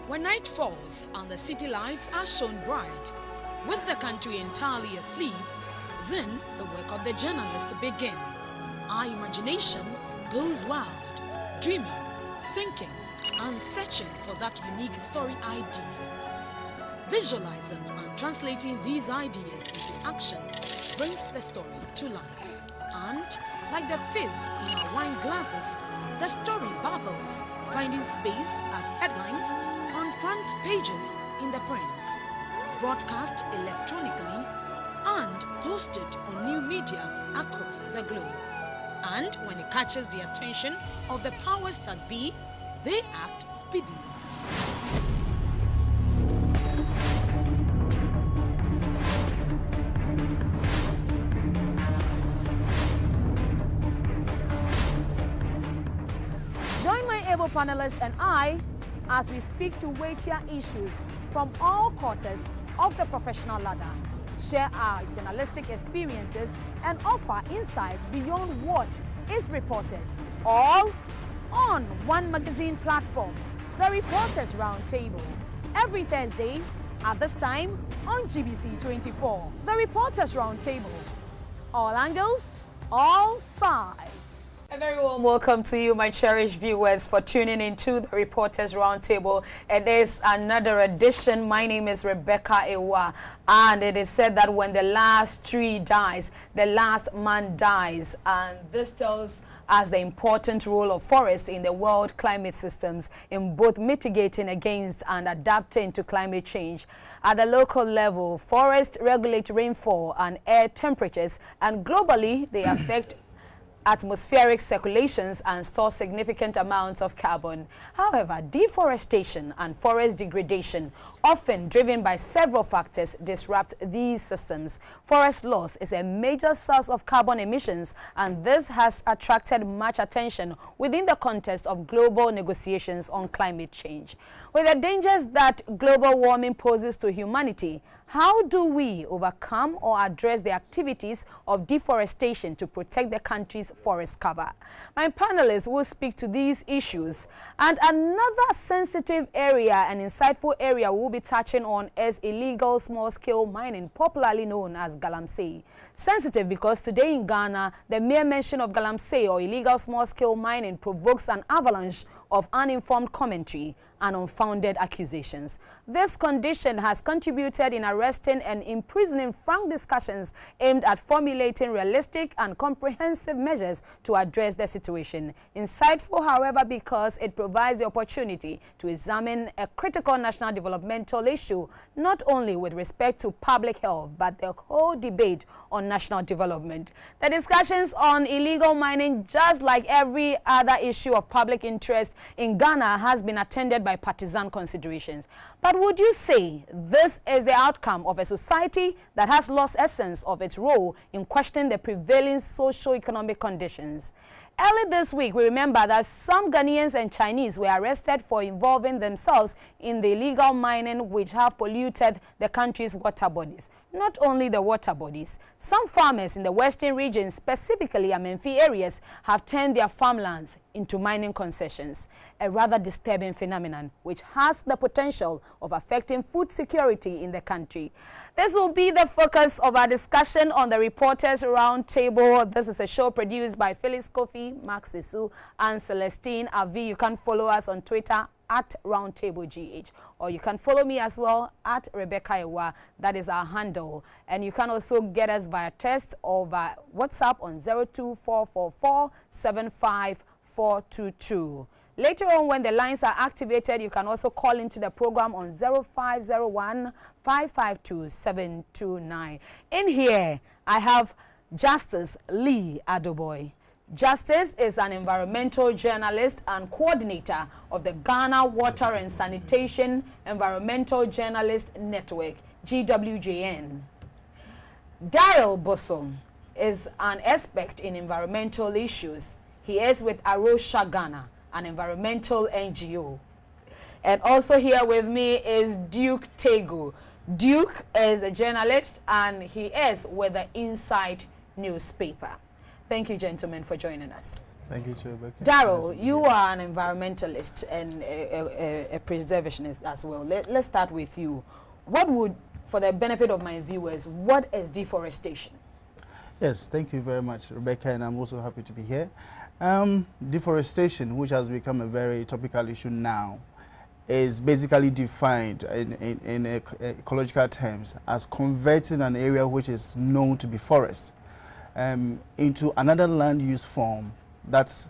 When night falls and the city lights are shown bright, with the country entirely asleep, then the work of the journalist begins. Our imagination goes wild, dreaming, thinking, and searching for that unique story idea. Visualizing and translating these ideas into action brings the story to life. And, like the fizz in our wine glasses, the story bubbles, finding space as headlines on front pages in the print, broadcast electronically, and posted on new media across the globe. And when it catches the attention of the powers that be, they act speedily. Join my able panelists and I as we speak to weightier issues from all quarters of the professional ladder, share our journalistic experiences, and offer insight beyond what is reported, all on one magazine platform, the Reporters Roundtable, every Thursday at this time on GBC24. The Reporters Roundtable, all angles, all sides. A very warm welcome to you, my cherished viewers, for tuning into the Reporters Roundtable. It is another edition. My name is Rebecca Ewa, and it is said that when the last tree dies, the last man dies. And this tells us the important role of forests in the world climate systems in both mitigating against and adapting to climate change. At the local level, forests regulate rainfall and air temperatures, and globally they affect atmospheric circulations and store significant amounts of carbon. However, deforestation and forest degradation, often driven by several factors, disrupt these systems. Forest loss is a major source of carbon emissions, and this has attracted much attention within the context of global negotiations on climate change. With the dangers that global warming poses to humanity, how do we overcome or address the activities of deforestation to protect the country's forest cover? My panelists will speak to these issues. And another sensitive area and insightful area we'll be touching on is illegal small-scale mining, popularly known as Galamsey. Sensitive because today in Ghana, the mere mention of Galamsey or illegal small-scale mining provokes an avalanche of uninformed commentary and unfounded accusations. This condition has contributed in arresting and imprisoning frank discussions aimed at formulating realistic and comprehensive measures to address the situation. Insightful, however, because it provides the opportunity to examine a critical national developmental issue, not only with respect to public health, but the whole debate on national development. The discussions on illegal mining, just like every other issue of public interest in Ghana, has been attended by partisan considerations. But would you say this is the outcome of a society that has lost essence of its role in questioning the prevailing socio-economic conditions? Early this week, we remember that some Ghanaians and Chinese were arrested for involving themselves in the illegal mining which have polluted the country's water bodies. Not only the water bodies, some farmers in the western region, specifically Amenfi areas, have turned their farmlands into mining concessions, a rather disturbing phenomenon which has the potential of affecting food security in the country. This will be the focus of our discussion on the Reporters Roundtable. This is a show produced by Phyllis Kofi, Max Sisu, and Celestine Avi. You can follow us on Twitter at RoundtableGH, or you can follow me as well at Rebecca Ewa. That is our handle. And you can also get us via text or via WhatsApp on 02444 75422. Later on, when the lines are activated, you can also call into the program on 0501 552 729. In here, I have Justice Lee Adoboy. Justice is an environmental journalist and coordinator of the Ghana Water and Sanitation Environmental Journalist Network, GWJN. Daryl Bosom is an expert in environmental issues. He is with Arosha Ghana, an environmental NGO. And also here with me is Duke Tego. Duke is a journalist and he is with the Inside newspaper. Thank you, gentlemen, for joining us. Thank you, too, Rebecca. Darryl, you are an environmentalist and a preservationist as well. Let's start with you. What would, for the benefit of my viewers, what is deforestation? Yes, thank you very much, Rebecca, and I'm also happy to be here. Deforestation, which has become a very topical issue now, is basically defined in ecological terms as converting an area which is known to be forest into another land use form that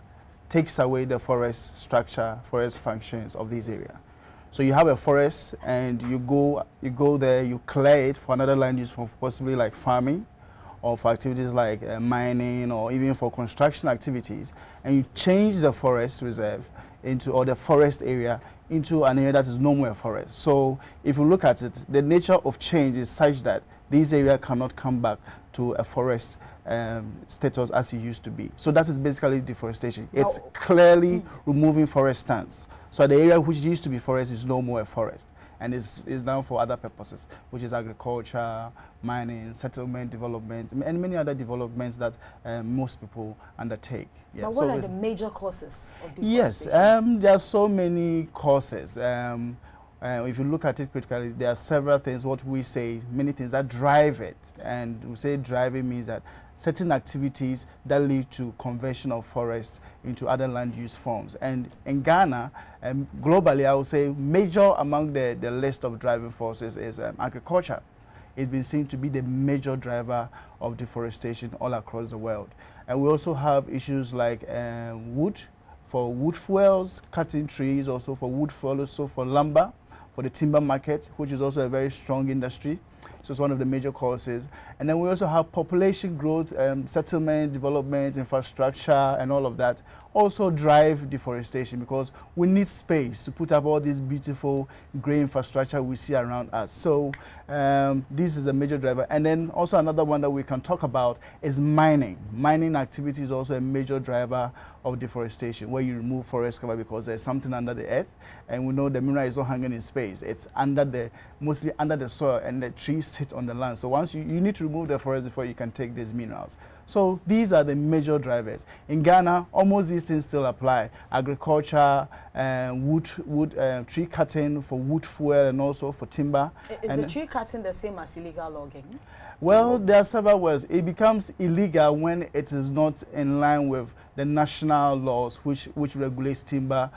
takes away the forest structure, forest functions of this area. So you have a forest and you go there, you clear it for another land use form, possibly like farming, or for activities like mining, or even for construction activities, and you change the forest reserve into, or the forest area into an area that is no more a forest. So if you look at it, the nature of change is such that this area cannot come back to a forest status as it used to be. So that is basically deforestation. It's clearly removing forest stands. So the area which used to be forest is no more a forest, and is now for other purposes, which is agriculture, mining, settlement development, and many other developments that most people undertake. Yeah. But what are the major causes of deforestation? Yes, there are so many causes. If you look at it critically, there are several things, what we say, many things that drive it. And we say driving means that certain activities that lead to conversion of forests into other land use forms. And in Ghana, globally, I would say major among the list of driving forces is agriculture. It's been seen to be the major driver of deforestation all across the world. And we also have issues like wood, for wood fuels, cutting trees, also for wood fuel, also for lumber, for the timber market, which is also a very strong industry. So it's one of the major causes. And then we also have population growth, settlement, development, infrastructure, and all of that also drive deforestation, because we need space to put up all this beautiful grey infrastructure we see around us. So this is a major driver. And then also another one that we can talk about is mining. Mining activity is also a major driver of deforestation, where you remove forest cover because there's something under the earth, and we know the mineral is not hanging in space. It's mostly under the soil, and the trees sit on the land. So once you need to remove the forest before you can take these minerals. So these are the major drivers. In Ghana, almost these things still apply. Agriculture, tree cutting for wood fuel and also for timber. Is the tree cutting the same as illegal logging? Well, there are several ways. It becomes illegal when it is not in line with the national laws which regulates timber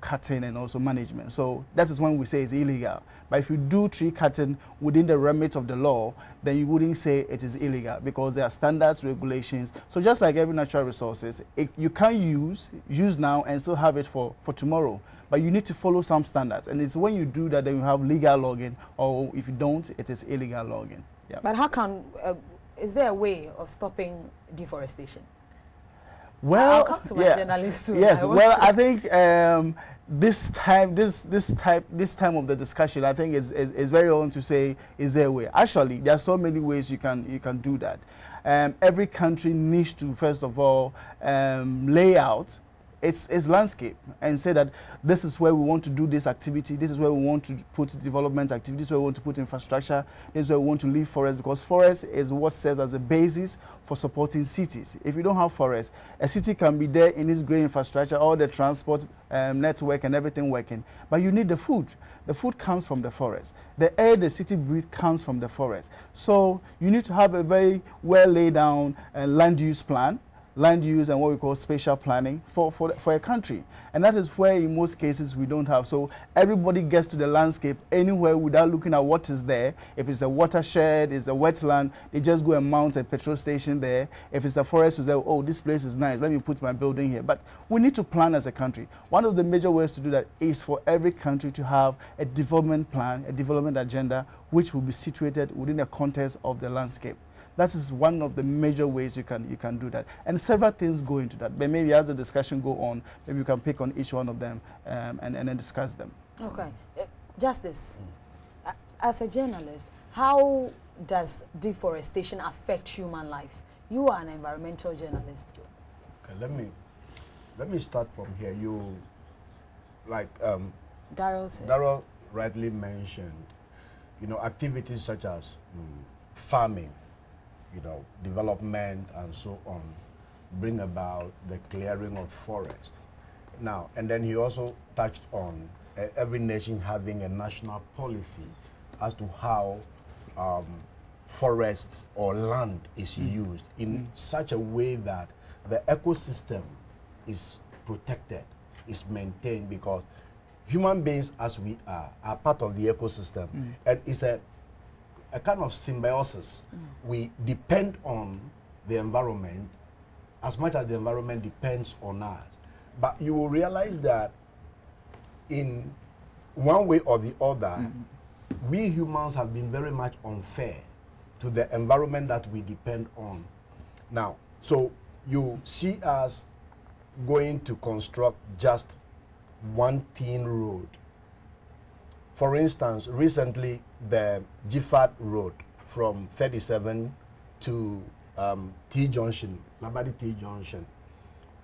cutting and also management. So that is when we say it's illegal. But if you do tree cutting within the remit of the law, then you wouldn't say it is illegal, because there are standards, regulations. So just like every natural resources, you can use now and still have it for tomorrow. But you need to follow some standards. And it's when you do that, then you have legal logging, or if you don't, it is illegal logging. Yeah. But how can, is there a way of stopping deforestation? Well, I'll come to my journalist too. Yes, well, I think this time of the discussion, I think is very on to say, is there a way? Actually, there are so many ways you can do that. Every country needs to, first of all, lay out its landscape and say that this is where we want to do this activity, this is where we want to put development activity, this is where we want to put infrastructure, this is where we want to leave forest, because forest is what serves as a basis for supporting cities. If you don't have forest, a city can be there in its great infrastructure, all the transport network and everything working, but you need the food. The food comes from the forest. The air the city breathes comes from the forest. So you need to have a very well laid down land use plan, land use and what we call spatial planning for a country. And that is where in most cases we don't have. So everybody gets to the landscape anywhere without looking at what is there. If it's a watershed, it's a wetland, they just go and mount a petrol station there. If it's a forest, we say, oh, this place is nice, let me put my building here. But we need to plan as a country. One of the major ways to do that is for every country to have a development plan, a development agenda, which will be situated within the context of the landscape. That is one of the major ways you can do that. And several things go into that. But maybe as the discussion go on, maybe you can pick on each one of them and then discuss them. Okay. Justice, as a journalist, how does deforestation affect human life? You are an environmental journalist. Okay, let me start from here. You, like Darryl rightly mentioned, activities such as farming, development and so on, bring about the clearing of forest. Now, and then he also touched on every nation having a national policy as to how forest or land is used in such a way that the ecosystem is protected, is maintained, because human beings as we are part of the ecosystem, and it's a kind of symbiosis. We depend on the environment as much as the environment depends on us. But you will realize that in one way or the other, we humans have been very much unfair to the environment that we depend on. Now, so you see us going to construct just one thin road. For instance, recently the GFAT road from 37 to T Junction, Labadi T Junction,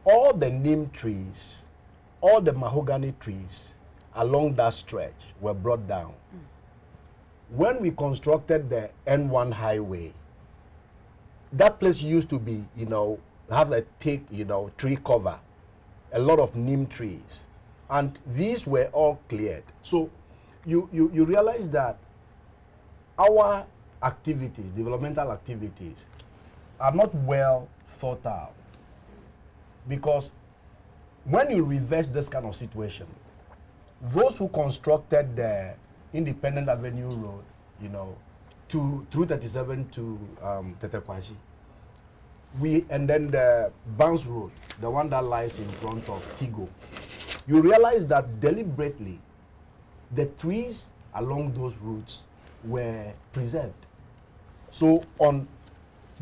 all the neem trees, all the mahogany trees along that stretch were brought down. When we constructed the N1 highway, that place used to be, you know, have a thick, you know, tree cover, a lot of neem trees, and these were all cleared. So you realize that our activities, developmental activities, are not well thought out, because when you reverse this kind of situation, those who constructed the Independent Avenue Road, you know, through 37 to Tetekwashi, and then the Bounce Road, the one that lies in front of Tigo, you realize that deliberately the trees along those routes were preserved. So on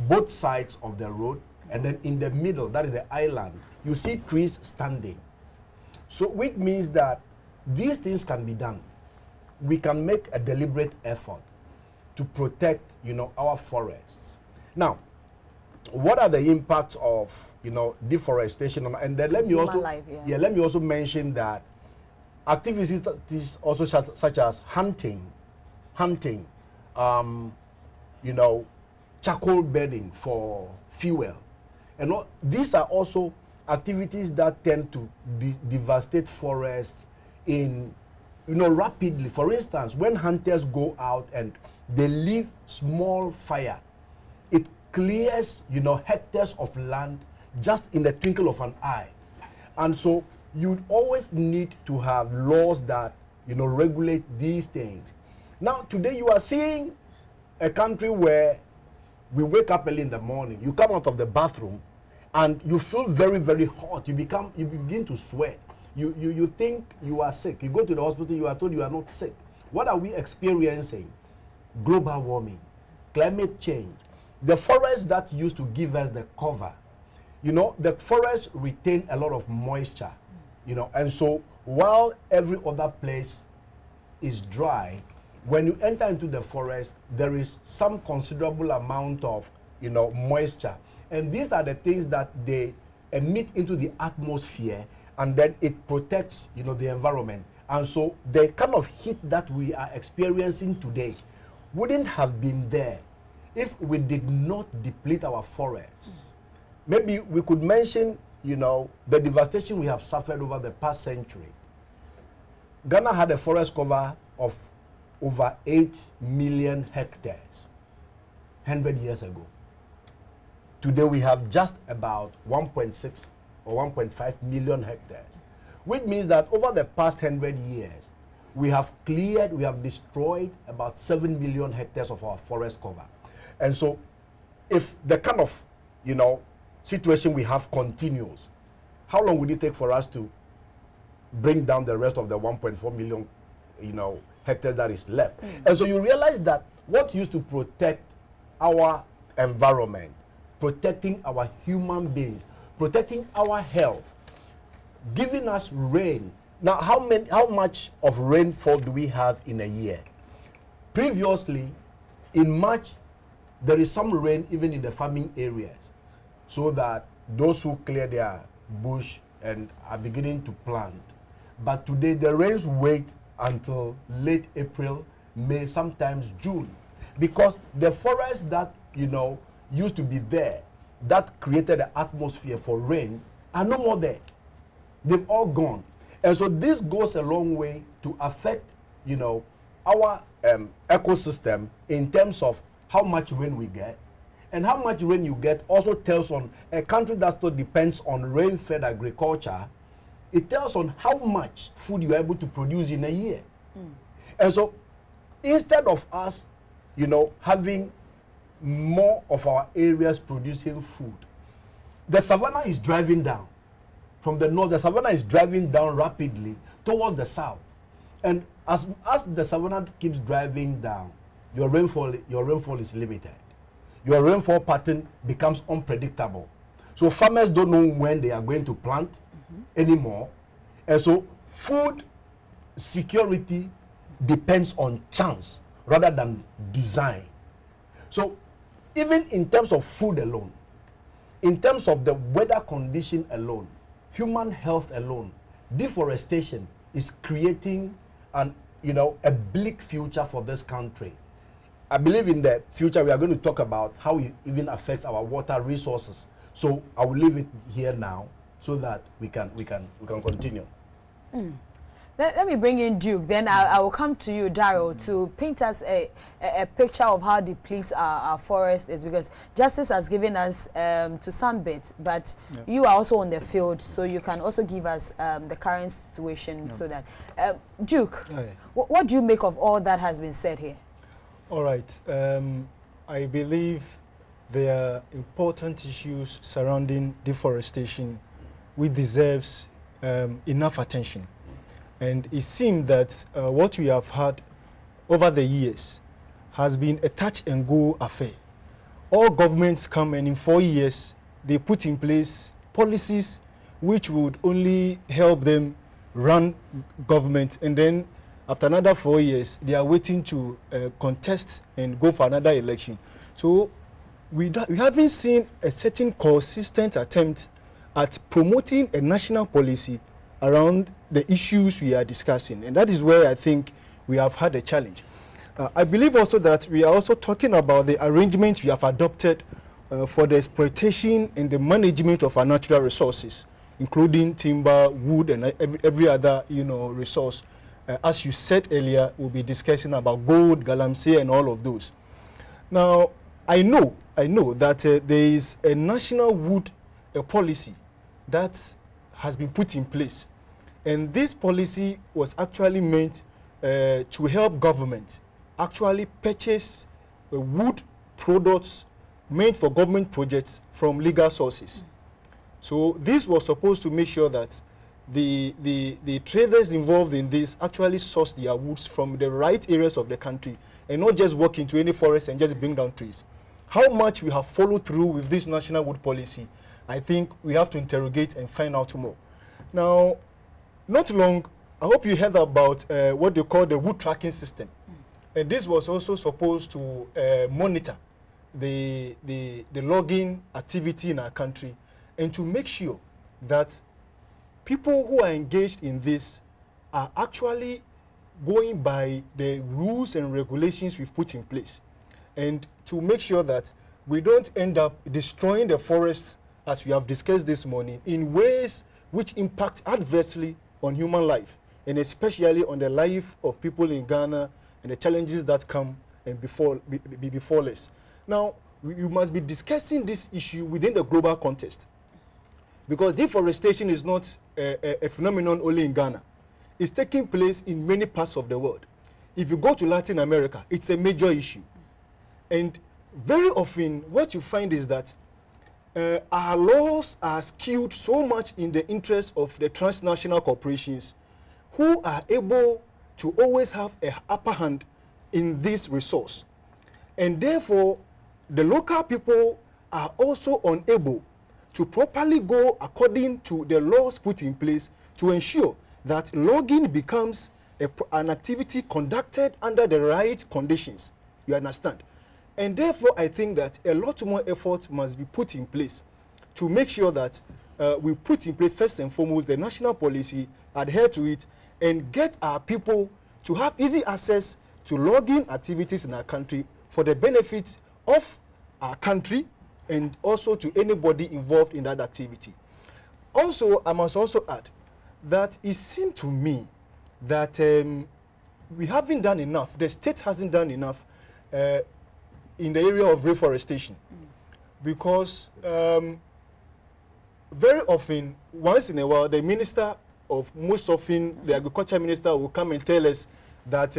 both sides of the road, and then in the middle, that is the island, you see trees standing. So which means that these things can be done. We can make a deliberate effort to protect, you know, our forests. Now, what are the impacts of, you know, deforestation? And then let me let me also mention that activities also such as hunting, you know, charcoal burning for fuel, and these are also activities that tend to devastate forests in, you know, rapidly. For instance, when hunters go out and they leave small fire, it clears, you know, hectares of land just in the twinkle of an eye. And so you always need to have laws that, you know, regulate these things. Now, today you are seeing a country where we wake up early in the morning, you come out of the bathroom, and you feel very, very hot. You begin to sweat. You think you are sick. You go to the hospital, you are told you are not sick. What are we experiencing? Global warming, climate change. The forests that used to give us the cover, you know, the forests retain a lot of moisture, you know, and so while every other place is dry, when you enter into the forest, there is some considerable amount of, you know, moisture. And these are the things that they emit into the atmosphere, and then it protects, you know, the environment. And so the kind of heat that we are experiencing today wouldn't have been there if we did not deplete our forests. Maybe we could mention, you know, the devastation we have suffered over the past century. Ghana had a forest cover of over 8 million hectares 100 years ago. Today we have just about 1.6 or 1.5 million hectares, which means that over the past 100 years, we have cleared, we have destroyed about 7 million hectares of our forest cover. And so if the kind of, you know, situation we have continues, how long will it take for us to bring down the rest of the 1.4 million, you know, hectares that is left? And so you realize that what used to protect our environment, protecting our human beings, protecting our health, giving us rain. Now, how much of rainfall do we have in a year? Previously, in March, there is some rain even in the farming areas, so that those who clear their bush and are beginning to plant. But today, the rains wait until late April, May, sometimes June, because the forests that, you know, used to be there that created the atmosphere for rain are no more there. They've all gone. And so this goes a long way to affect, you know, our ecosystem in terms of how much rain we get. And how much rain you get also tells on a country that still depends on rain-fed agriculture. It tells on how much food you're able to produce in a year. And so instead of us, you know, having more of our areas producing food, the savanna is driving down. From the north, the savanna is driving down rapidly towards the south. And as the savanna keeps driving down, your rainfall is limited. Your rainfall pattern becomes unpredictable. So farmers don't know when they are going to plant anymore. And so food security depends on chance rather than design. So even in terms of food alone, in terms of the weather condition alone, human health alone, deforestation is creating a bleak future for this country. I believe in the future we are going to talk about how it even affects our water resources. So I will leave it here now so that we can continue. Let me bring in Duke, then I will come to you, Daryl, to paint us a picture of how depleted our forest is, because Justice has given us to some bits, but you are also on the field, so you can also give us the current situation. So that Duke, what do you make of all that has been said here? All right, I believe there are important issues surrounding deforestation which deserves enough attention. And it seems that what we have had over the years has been a touch-and-go affair. All governments come, and in 4 years, they put in place policies which would only help them run government. And then after another 4 years, they are waiting to contest and go for another election. So we haven't seen a certain consistent attempt at promoting a national policy around the issues we are discussing. And that is where I think we have had a challenge. I believe also that we are also talking about the arrangements we have adopted for the exploitation and the management of our natural resources, including timber, wood, and every other resource. As you said earlier, we'll be discussing about gold, Galamsey, and all of those. Now, I know that there is a national wood policy that has been put in place. And this policy was actually meant to help government actually purchase wood products made for government projects from legal sources. So this was supposed to make sure that the traders involved in this actually source their woods from the right areas of the country and not just walk into any forest and just bring down trees. How much we have followed through with this national wood policy, I think we have to interrogate and find out more. Now, not long, I hope you heard about what they call the wood tracking system. And this was also supposed to monitor the logging activity in our country and to make sure that people who are engaged in this are actually going by the rules and regulations we've put in place, and to make sure that we don't end up destroying the forests, as we have discussed this morning, in ways which impact adversely on human life, and especially on the life of people in Ghana and the challenges that come and befall us. Now, you must be discussing this issue within the global context, because deforestation is not a phenomenon only in Ghana. It's taking place in many parts of the world. If you go to Latin America, it's a major issue. And very often, what you find is that our laws are skewed so much in the interest of the transnational corporations who are able to always have an upper hand in this resource. And therefore, the local people are also unable to properly go according to the laws put in place to ensure that logging becomes an activity conducted under the right conditions. You understand? And therefore, I think that a lot more effort must be put in place to make sure that we put in place, first and foremost, the national policy, adhere to it, and get our people to have easy access to logging activities in our country for the benefit of our country and also to anybody involved in that activity. Also, I must also add that it seemed to me that we haven't done enough, the state hasn't done enough in the area of reforestation. Because very often, once in a while, the minister of, most often, the agriculture minister will come and tell us that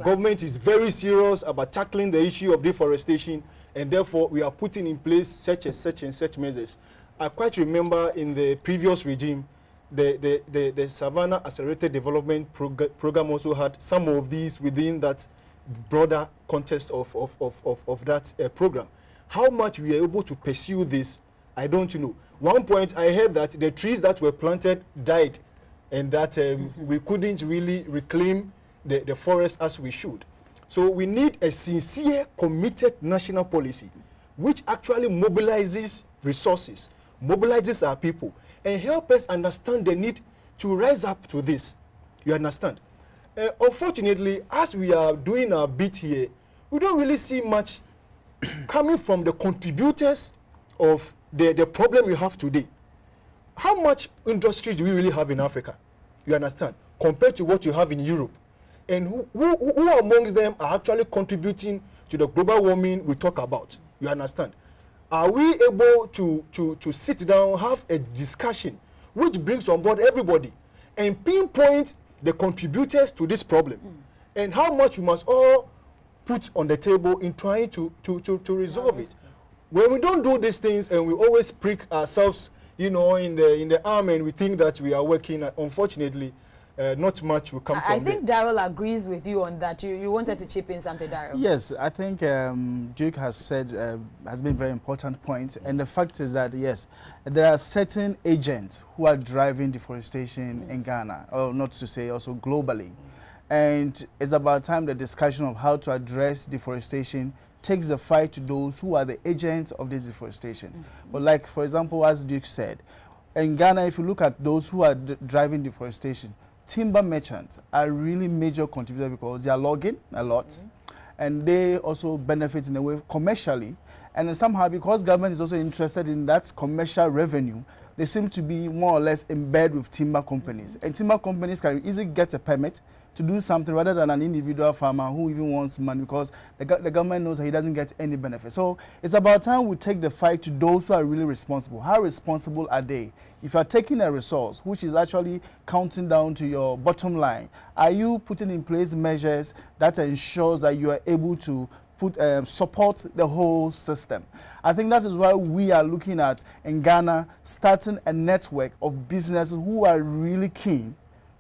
government is very serious about tackling the issue of deforestation, and therefore we are putting in place such and such measures. I quite remember in the previous regime, the Savannah Accelerated Development Program also had some of these within that broader context of that program. How much we are able to pursue this, I don't know. One point I heard that the trees that were planted died, and that we couldn't really reclaim the forest as we should. So we need a sincere, committed national policy which actually mobilizes resources, mobilizes our people, and help us understand the need to rise up to this. You understand? Unfortunately, as we are doing our bit here, we don't really see much coming from the contributors of the problem we have today. How much industries do we really have in Africa? You understand? Compared to what you have in Europe. And who amongst them are actually contributing to the global warming we talk about? You understand? Are we able to sit down, have a discussion which brings on board everybody and pinpoint the contributors to this problem and how much we must all put on the table in trying to resolve it? When we don't do these things and we always prick ourselves, you know, in the arm, and we think that we are working, unfortunately, not much will come from it. I think Daryl agrees with you on that. You wanted to chip in something, Daryl. Yes, I think Duke has said, has been a very important point. And the fact is that, yes, there are certain agents who are driving deforestation in Ghana, or not to say also globally. And it's about time the discussion of how to address deforestation takes the fight to those who are the agents of this deforestation. But like, for example, as Duke said, in Ghana, if you look at those who are driving deforestation, timber merchants are really major contributors because they are logging a lot, and they also benefit in a way commercially. And then somehow, because government is also interested in that commercial revenue, they seem to be more or less in bed with timber companies. And timber companies can easily get a permit to do something rather than an individual farmer who even wants money, because the government knows that he doesn't get any benefit. So it's about time we take the fight to those who are really responsible. How responsible are they? If you are taking a resource which is actually counting down to your bottom line, are you putting in place measures that ensures that you are able to support the whole system? I think that is why we are looking at, in Ghana, starting a network of businesses who are really keen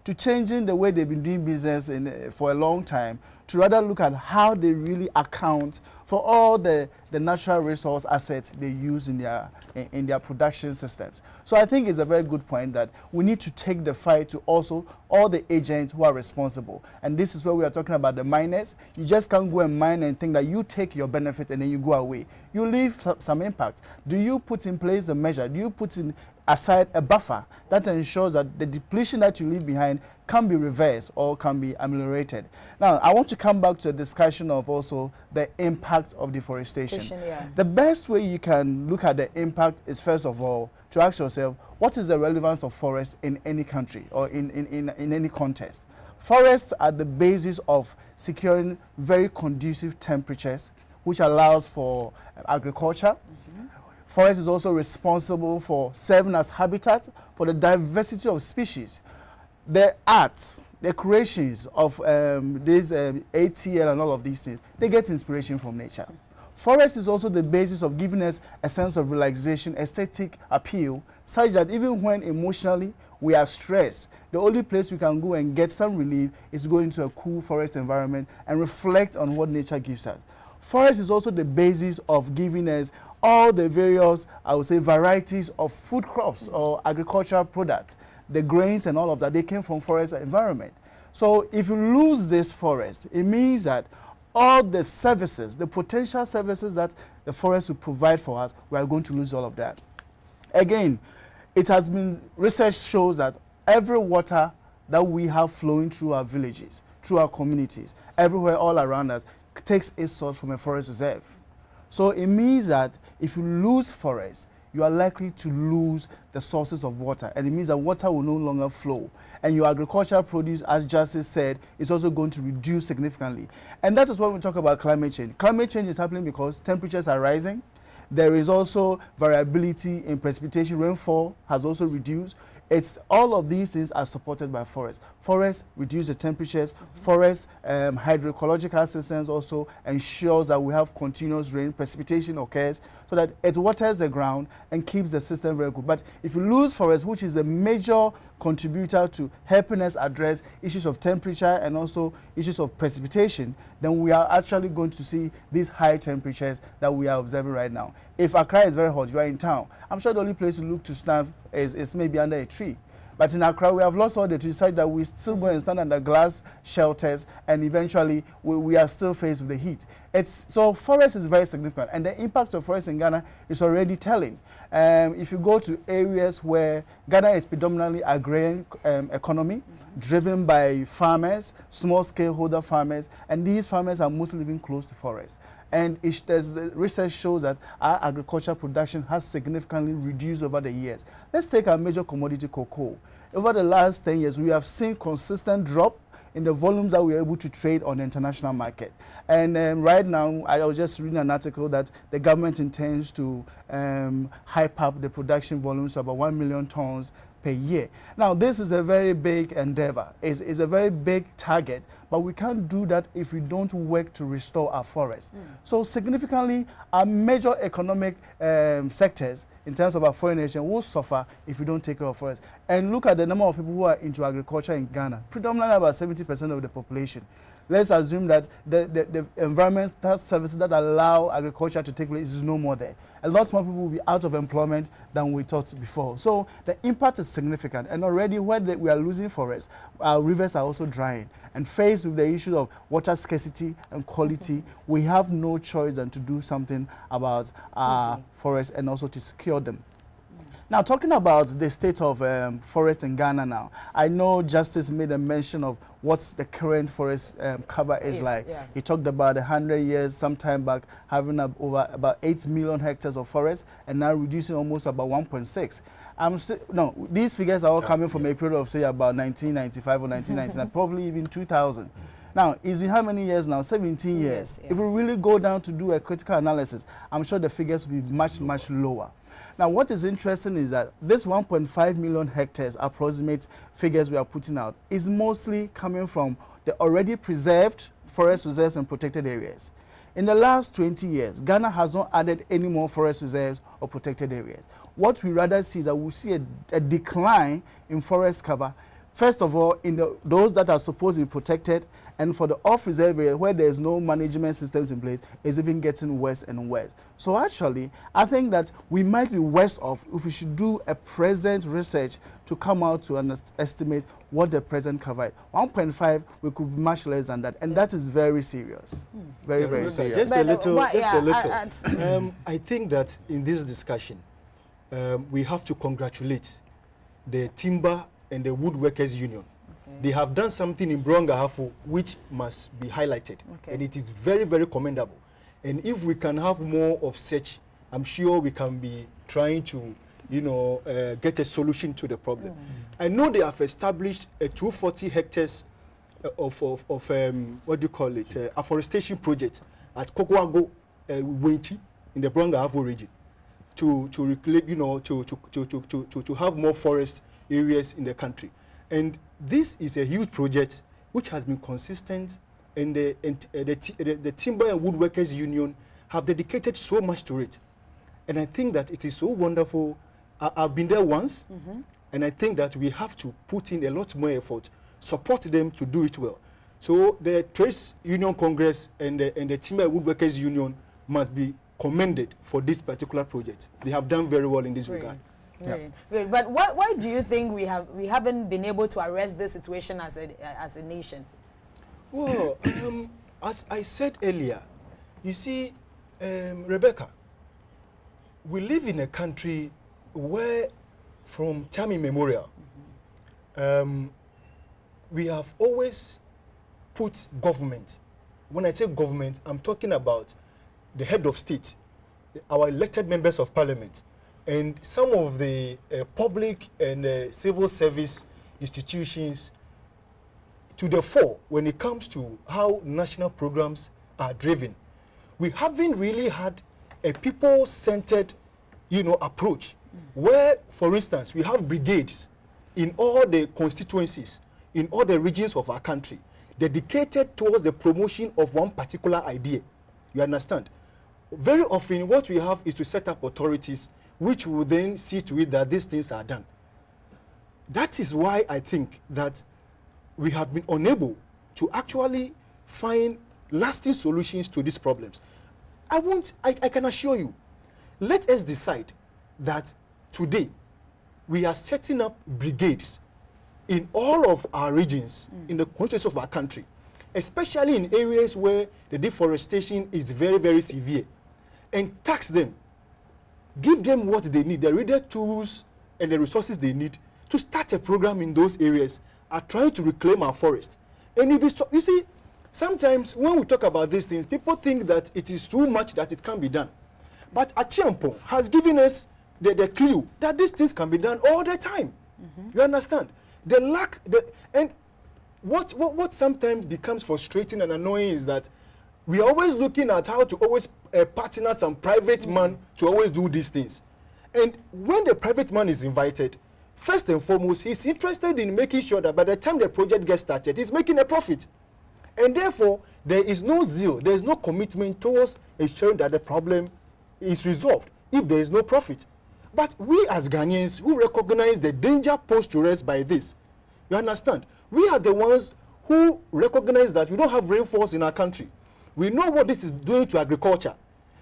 to changing the way they've been doing business for a long time, to rather look at how they really account for all the natural resource assets they use in their production systems. So I think it's a very good point that we need to take the fight to also all the agents who are responsible. And this is where we are talking about the miners. You just can't go and mine and think that you take your benefit and then you go away. You leave some impact. Do you put in place a measure? Do you put in aside a buffer that ensures that the depletion that you leave behind can be reversed or can be ameliorated? Now, I want to come back to a discussion of also the impact of deforestation. The best way you can look at the impact is, first of all, to ask yourself, what is the relevance of forests in any country or in any context? Forests are the basis of securing very conducive temperatures, which allows for agriculture. Forest is also responsible for serving as habitat for the diversity of species. The arts, the creations of these ATL and all of these things, they get inspiration from nature. Forest is also the basis of giving us a sense of relaxation, aesthetic appeal, such that even when emotionally we are stressed, the only place we can go and get some relief is go into a cool forest environment and reflect on what nature gives us. Forest is also the basis of giving us all the various, I would say, varieties of food crops or agricultural products. The grains and all of that, they came from forest environment. So if you lose this forest, it means that all the services, the potential services that the forest will provide for us, we are going to lose all of that. Again, it has been, research shows that every water that we have flowing through our villages, through our communities, everywhere all around us, takes its source from a forest reserve. So it means that if you lose forests, you are likely to lose the sources of water, and it means that water will no longer flow. And your agricultural produce, as Justice said, is also going to reduce significantly. And that is when we talk about climate change. Climate change is happening because temperatures are rising. There is also variability in precipitation. Rainfall has also reduced. It's all of these things are supported by forests. Forests reduce the temperatures. Forests hydroecological systems also ensures that we have continuous rain. Precipitation occurs so that it waters the ground and keeps the system very good. But if you lose forests, which is a major contributor to helping us address issues of temperature and also issues of precipitation, then we are actually going to see these high temperatures that we are observing right now. If Accra is very hot, you are in town, I'm sure the only place to look to stand is maybe under a tree. But in Accra, we have lost all the trees, such that we still go and stand under glass shelters, and eventually we are still faced with the heat. So forest is very significant, and the impact of forest in Ghana is already telling. If you go to areas where Ghana is predominantly agrarian economy, driven by farmers, small-scale holder farmers, and these farmers are mostly living close to forests. And research shows that our agricultural production has significantly reduced over the years. Let's take our major commodity, cocoa. Over the last 10 years, we have seen consistent drop in the volumes that we are able to trade on the international market. And right now, I was just reading an article that the government intends to hype up the production volumes to about 1 million tons per year. Now, this is a very big endeavor. It's a very big target, but we can't do that if we don't work to restore our forests. So significantly, our major economic sectors in terms of our foreign nation will suffer if we don't take care of forests. And look at the number of people who are into agriculture in Ghana, predominantly about 70% of the population. Let's assume that the environmental services that allow agriculture to take place is no more there. A lot more people will be out of employment than we thought before. So the impact is significant. And already where we are losing forests, our rivers are also drying. And faced with the issue of water scarcity and quality, we have no choice than to do something about our forests and also to secure them. Now, talking about the state of forest in Ghana now, I know Justice made a mention of what the current forest cover is like. Yeah. He talked about 100 years, some time back, having over about 8 million hectares of forest, and now reducing almost about 1.6. No, these figures are all coming from a period of, say, about 1995 or 1999, probably even 2000. Now, it's been how many years now? 17 years. Yeah. If we really go down to do a critical analysis, I'm sure the figures will be much, much lower. Now, what is interesting is that this 1.5 million hectares approximate figures we are putting out is mostly coming from the already preserved forest reserves and protected areas. In the last 20 years, Ghana has not added any more forest reserves or protected areas. What we rather see is that we see a decline in forest cover, first of all, in those that are supposed to be protected, and for the off-reserve area where there is no management systems in place, is even getting worse and worse. So actually, I think that we might be worse off if we should do a present research to come out to estimate what the present cover is. 1.5, we could be much less than that, and that is very serious. Very, very serious. Just a little. I think that in this discussion, we have to congratulate the Timber and the Woodworkers Union. They have done something in Brongahafo which must be highlighted, and it is very, very commendable. And if we can have more of such, I'm sure we can be trying to, get a solution to the problem. I know they have established a 240 hectares of what do you call it, afforestation project at Kokoago, Wenchi, in the Brongahafo region, to have more forest areas in the country. And this is a huge project which has been consistent, and the Timber and Woodworkers Union have dedicated so much to it. And I think that it is so wonderful. I've been there once, and I think that we have to put in a lot more effort, support them to do it well. So the Trades Union Congress and the Timber and Woodworkers Union must be commended for this particular project. They have done very well in this regard. Great. Great. But why do you think we haven't been able to arrest this situation as a nation? Well, as I said earlier, you see, Rebecca, we live in a country where, from time immemorial, we have always put government. When I say government, I'm talking about the head of state, our elected members of parliament, and some of the public and civil service institutions to the fore when it comes to how national programs are driven. We haven't really had a people-centered, approach where, for instance, we have brigades in all the constituencies, in all the regions of our country, dedicated towards the promotion of one particular idea. You understand? Very often what we have is to set up authorities which will then see to it that these things are done. That is why I think that we have been unable to actually find lasting solutions to these problems. I can assure you, let us decide that today we are setting up brigades in all of our regions, in the context of our country, especially in areas where the deforestation is very, very severe, and tax them, give them what they need, the needed tools and the resources they need to start a program in those areas, are trying to reclaim our forest. And you see, sometimes when we talk about these things, people think that it is too much that it can be done. But Achiampo has given us the clue that these things can be done all the time. You understand? And what sometimes becomes frustrating and annoying is that we are always looking at how to always partner some private man to always do these things. And when the private man is invited, first and foremost, he's interested in making sure that by the time the project gets started, he's making a profit. And therefore, there is no zeal, there is no commitment towards ensuring that the problem is resolved if there is no profit. But we as Ghanaians who recognize the danger posed to us by this, you understand? We are the ones who recognize that we don't have rainfalls in our country. We know what this is doing to agriculture.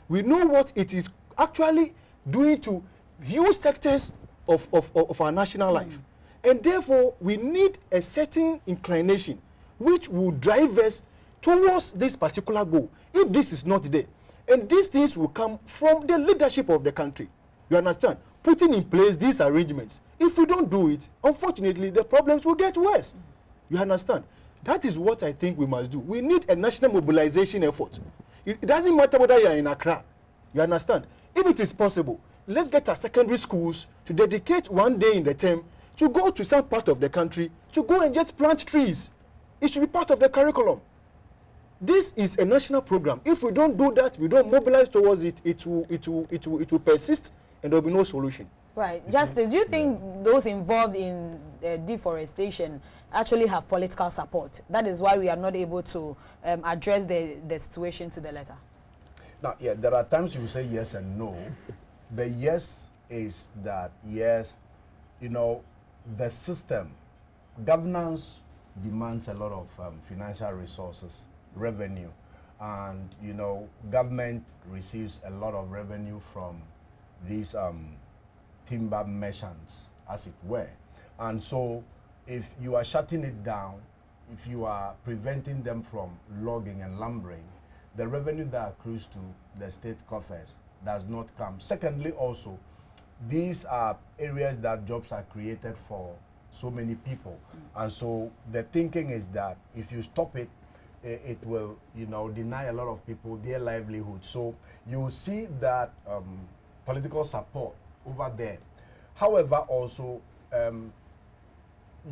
We know what it is actually doing to huge sectors of our national life. And therefore, we need a certain inclination which will drive us towards this particular goal, if this is not there. And these things will come from the leadership of the country. You understand? Putting in place these arrangements. If we don't do it, unfortunately, the problems will get worse. You understand? That is what I think we must do. We need a national mobilization effort. It doesn't matter whether you are in Accra. You understand? If it is possible, let's get our secondary schools to dedicate one day in the term to go to some part of the country to go and just plant trees. It should be part of the curriculum. This is a national program. If we don't do that, we don't mobilize towards it, it will persist and there will be no solution. Right. Justice, do you think those involved in deforestation actually have political support? That is why we are not able to address the situation to the letter. Now, yeah, there are times you say yes and no. The yes is that, yes, the system, governance demands a lot of financial resources, revenue, and, government receives a lot of revenue from these timber merchants, as it were. And so if you are shutting it down, if you are preventing them from logging and lumbering, the revenue that accrues to the state coffers does not come. Secondly, also, these are areas that jobs are created for so many people. And so the thinking is that if you stop it, it will, deny a lot of people their livelihood. So you see that political support over there. However, also,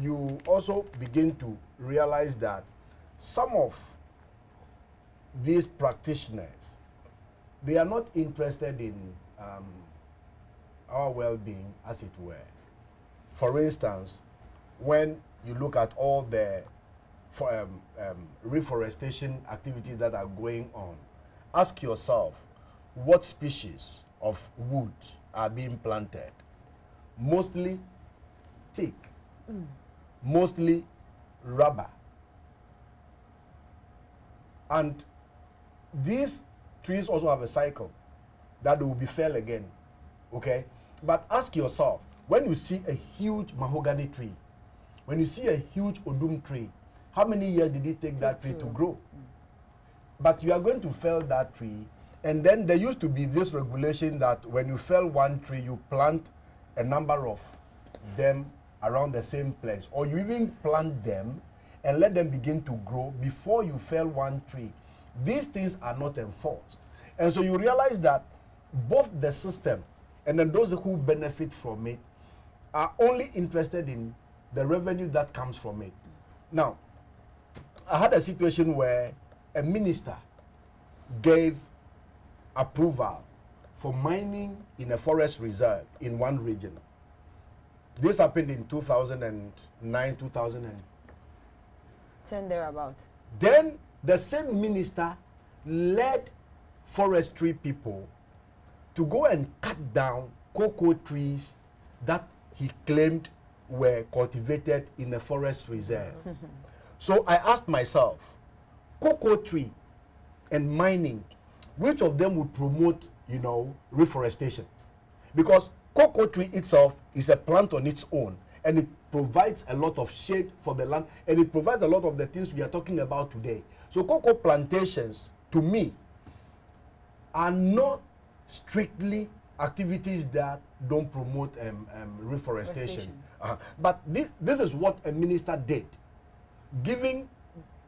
you also begin to realize that some of these practitioners, they are not interested in our well-being, as it were. For instance, when you look at all the reforestation activities that are going on, ask yourself, what species of wood are being planted? Mostly teak, mostly rubber. And these trees also have a cycle that will be felled again, okay? But ask yourself, when you see a huge mahogany tree, when you see a huge odum tree, how many years did it take that tree to grow? But you are going to fell that tree, and then there used to be this regulation that when you fell one tree, you plant a number of them around the same place, or you even plant them and let them begin to grow before you fell one tree. These things are not enforced. And so you realize that both the system and then those who benefit from it are only interested in the revenue that comes from it. Now, I had a situation where a minister gave approval for mining in a forest reserve in one region. This happened in 2009, 2010 thereabout. Then the same minister led forestry people to go and cut down cocoa trees that he claimed were cultivated in a forest reserve. So I asked myself, cocoa tree and mining, which of them would promote, you know, reforestation? Because cocoa tree itself is a plant on its own, and it provides a lot of shade for the land, and it provides a lot of the things we are talking about today. So cocoa plantations, to me, are not strictly activities that don't promote reforestation. But this is what a minister did, giving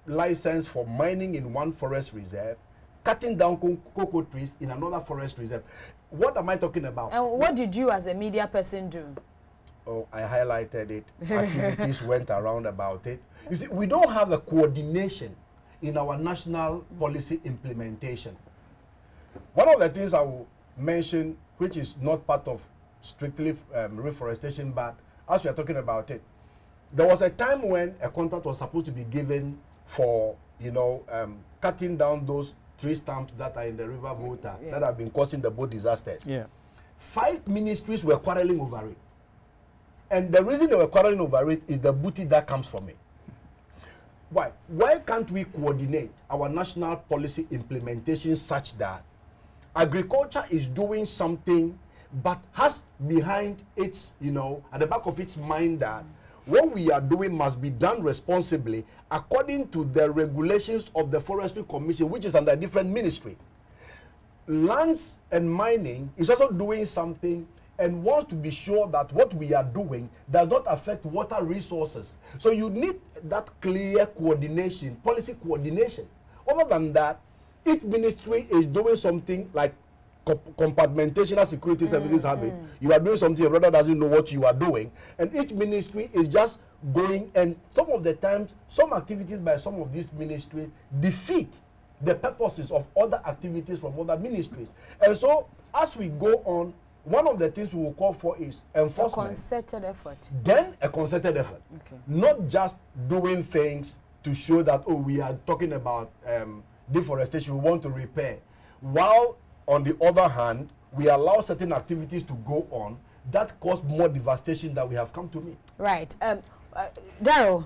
license for mining in one forest reserve, cutting down cocoa trees in another forest reserve. What am I talking about? And what did you as a media person do? Oh, I highlighted it. Activities went around about it. You see, we don't have a coordination in our national policy implementation. One of the things I will mention, which is not part of strictly reforestation, but as we are talking about it, there was a time when a contract was supposed to be given for, you know, cutting down those tree stumps that are in the river water that have been causing the boat disasters. 5 ministries were quarreling over it. And the reason they were quarreling over it is the booty that comes from it. Why? Why can't we coordinate our national policy implementation such that agriculture is doing something but has behind its, you know, at the back of its mind that what we are doing must be done responsibly according to the regulations of the Forestry Commission, which is under a different ministry. Lands and mining is also doing something and wants to be sure that what we are doing does not affect water resources. So you need that clear coordination, policy coordination. Other than that, each ministry is doing something like compartmentation security services have it. You are doing something, your brother doesn't know what you are doing. And each ministry is just going, and some of the times, some activities by some of these ministries defeat the purposes of other activities from other ministries. And so, as we go on, one of the things we will call for is enforcement. A concerted effort. Then a concerted effort. Okay. Not just doing things to show that, oh, we are talking about deforestation, we want to repair. While, on the other hand, we allow certain activities to go on that cause more devastation than we have come to meet. Right. Daryl,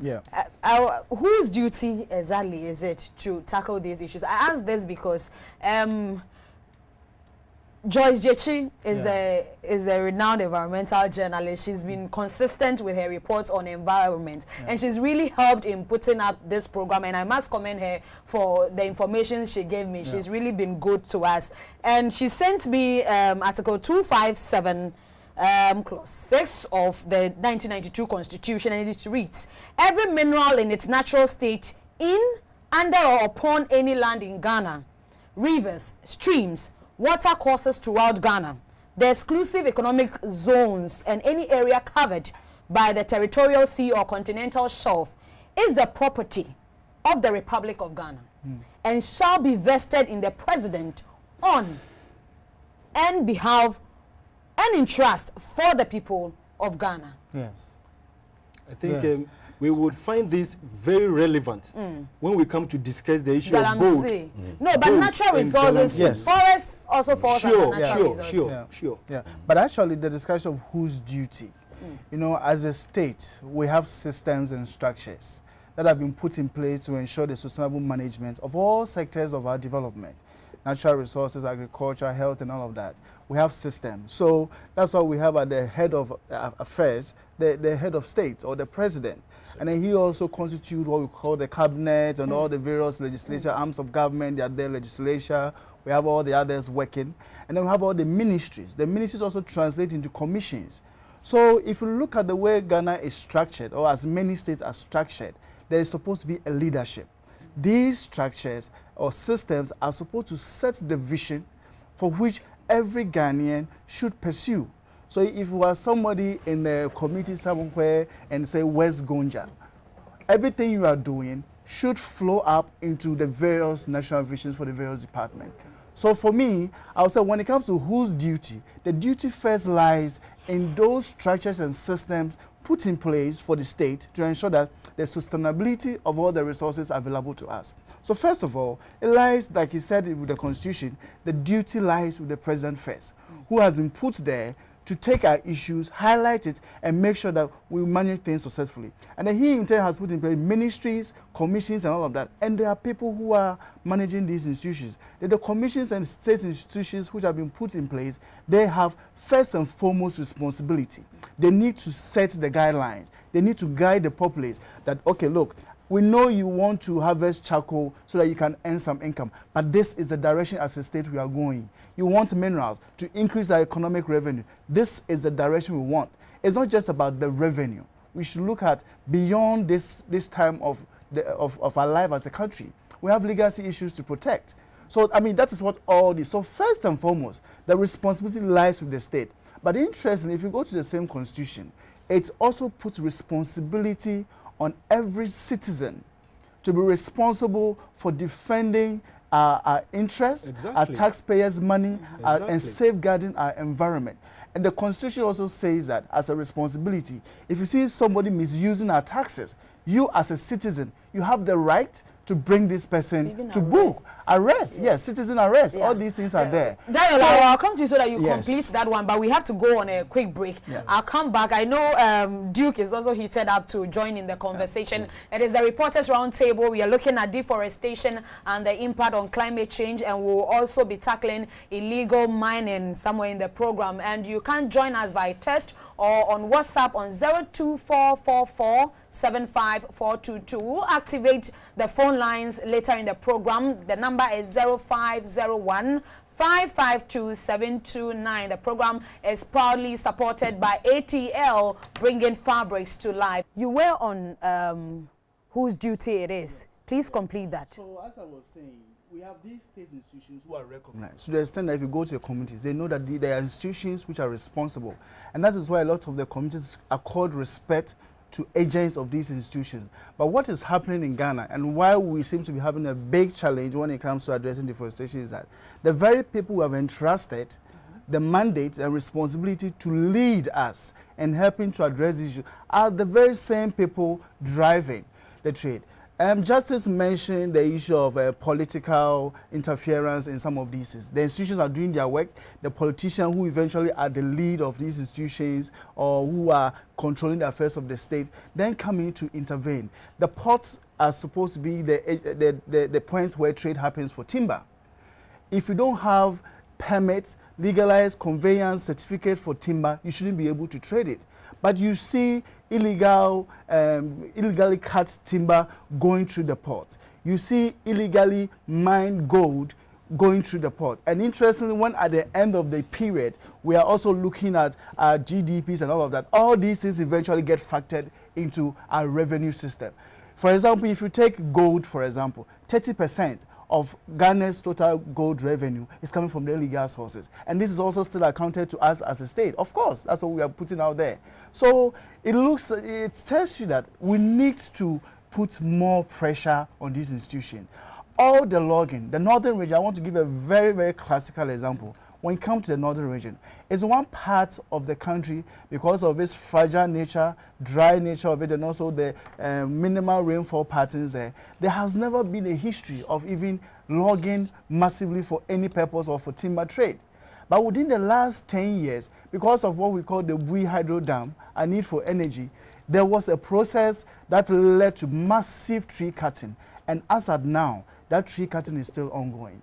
whose duty exactly is it to tackle these issues? I ask this because Joyce Jechi is a renowned environmental journalist. She's been consistent with her reports on environment, and she's really helped in putting up this program, and I must commend her for the information she gave me. She's really been good to us, and she sent me Article 257 Clause 6 of the 1992 Constitution, and it reads, every mineral in its natural state in, under or upon any land in Ghana, rivers, streams, water courses throughout Ghana, the exclusive economic zones, and any area covered by the territorial sea or continental shelf is the property of the Republic of Ghana and shall be vested in the President on and behalf and in trust for the people of Ghana. Yes. I think we would find this very relevant when we come to discuss the issue of gold. No, but natural resources, forests also falls under natural resources. Sure. But actually, the discussion of whose duty, you know, as a state, we have systems and structures that have been put in place to ensure the sustainable management of all sectors of our development. Natural resources, agriculture, health, and all of that. We have systems. So that's why we have at the head of affairs, the head of state or the president. And then he also constitutes what we call the cabinet and all the various legislature arms of government, their legislature. We have all the others working. And then we have all the ministries. The ministries also translate into commissions. So if you look at the way Ghana is structured, or as many states are structured, there is supposed to be a leadership. these structures or systems are supposed to set the vision for which every Ghanaian should pursue. So if you are somebody in the community somewhere and say West Gonja, everything you are doing should flow up into the various national visions for the various departments. So for me, I would say when it comes to whose duty, the duty first lies in those structures and systems put in place for the state to ensure that the sustainability of all the resources available to us. So first of all, it lies, like he said with the Constitution, the duty lies with the President first, who has been put there to take our issues, highlight it, and make sure that we manage things successfully. And then he in turn has put in place ministries, commissions, and all of that. And there are people who are managing these institutions. The commissions and state institutions which have been put in place, they have first and foremost responsibility. They need to set the guidelines. They need to guide the populace that, okay, look, we know you want to harvest charcoal so that you can earn some income, but this is the direction as a state we are going. You want minerals to increase our economic revenue. This is the direction we want. It's not just about the revenue. We should look at beyond this time of our life as a country. We have legacy issues to protect. So, I mean, that is what all this. So first and foremost, the responsibility lies with the state. But interestingly, if you go to the same Constitution, it also puts responsibility on every citizen to be responsible for defending our interests, our taxpayers' money, and safeguarding our environment. And the Constitution also says that as a responsibility, if you see somebody misusing our taxes, you as a citizen, you have the right to bring this person to book. Arrest, yes, citizen arrest. Yeah. All these things are there. Daniel, so, I'll come to you so that you complete that one, but we have to go on a quick break. Yeah. I'll come back. I know Duke is also heated up to join in the conversation. Yeah. It is the Reporters Roundtable. We are looking at deforestation and the impact on climate change, and we'll also be tackling illegal mining somewhere in the program. And you can join us by text or on WhatsApp on 02444754222. We'll activate the phone lines later in the program. The number is 0501 552-729. The program is proudly supported by ATL, bringing fabrics to life. You were on whose duty it is. Please complete that. So as I was saying, we have these state institutions who are recognized. To the extent that if you go to the communities, they know that there are institutions which are responsible. And that is why a lot of the communities accord respect to agents of these institutions. But what is happening in Ghana and why we seem to be having a big challenge when it comes to addressing deforestation is that the very people who have entrusted the mandate and responsibility to lead us in helping to address the issue are the very same people driving the trade. Justice mentioned the issue of political interference in some of these. The institutions are doing their work. The politicians who eventually are the lead of these institutions or who are controlling the affairs of the state then come in to intervene. The ports are supposed to be the points where trade happens for timber. If you don't have permits, legalized conveyance certificate for timber, you shouldn't be able to trade it. But you see illegally cut timber going through the port. You see illegally mined gold going through the port. And interestingly, when at the end of the period, we are also looking at our GDPs and all of that. All these things eventually get factored into our revenue system. For example, if you take gold, for example, 30% of Ghana's total gold revenue is coming from the illegal sources. And this is also still accounted to us as a state. Of course, that's what we are putting out there. So it tells you that we need to put more pressure on these institutions. All the logging, the northern region, I want to give a very, very classical example. When it comes to the northern region, it's one part of the country because of its fragile nature, dry nature of it, and also the minimal rainfall patterns there. There has never been a history of even logging massively for any purpose or for timber trade. But within the last 10 years, because of what we call the Bui Hydro Dam, a need for energy, there was a process that led to massive tree cutting. And as at now, that tree cutting is still ongoing.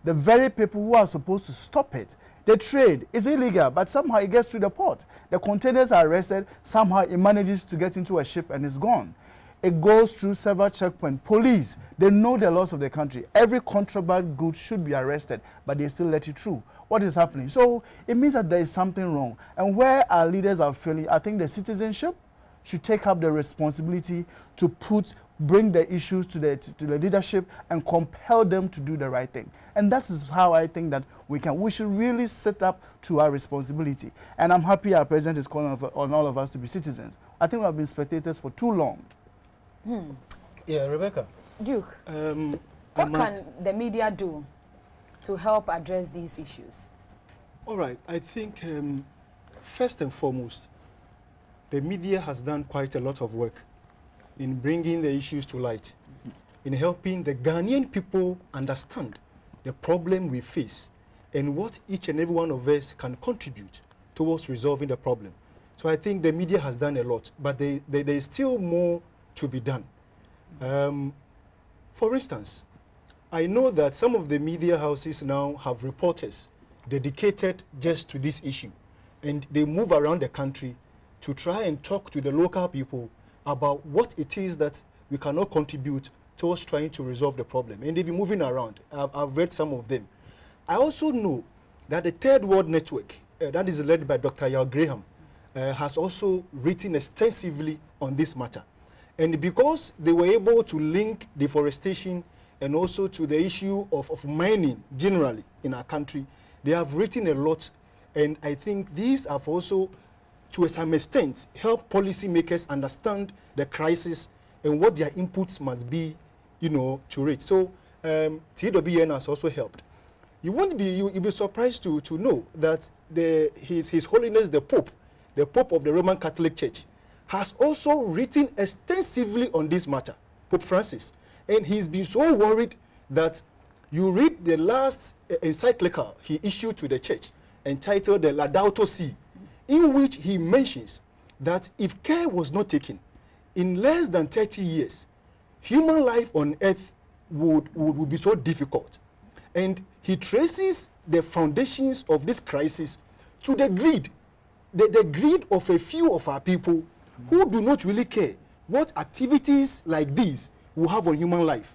The very people who are supposed to stop it, the trade is illegal, but somehow it gets through the port. The containers are arrested, somehow it manages to get into a ship and is gone. It goes through several checkpoints. Police, they know the laws of the country. Every contraband good should be arrested, but they still let it through. What is happening? So it means that there is something wrong. And where our leaders are failing, I think the citizenship should take up the responsibility to put bring the issues to the leadership and compel them to do the right thing. And that is how I think that we should really set up to our responsibility. And I'm happy our president is calling on all of us to be citizens. I think we have been spectators for too long. Yeah, Rebecca. Duke, what can the media do to help address these issues? All right, I think first and foremost, the media has done quite a lot of work in bringing the issues to light, in helping the Ghanaian people understand the problem we face and what each and every one of us can contribute towards resolving the problem. So I think the media has done a lot, but there is still more to be done. For instance, I know that some of the media houses now have reporters dedicated just to this issue, and they move around the country to try and talk to the local people about what it is that we cannot contribute towards trying to resolve the problem. And they've been moving around. I've read some of them. I also know that the Third World Network, that is led by Dr. Yao Graham, has also written extensively on this matter. And because they were able to link deforestation and also to the issue of mining generally in our country, they have written a lot. And I think these have also, to some extent, helped policymakers understand the crisis and what their inputs must be, to it. So TWN has also helped. You'll be surprised to know that His Holiness the Pope of the Roman Catholic Church, has also written extensively on this matter, Pope Francis. And he's been so worried that you read the last encyclical he issued to the church, entitled the Laudato Si, in which he mentions that if care was not taken, in less than 30 years, human life on earth would be so difficult. And he traces the foundations of this crisis to the greed, the greed of a few of our people who do not really care what activities like these will have on human life.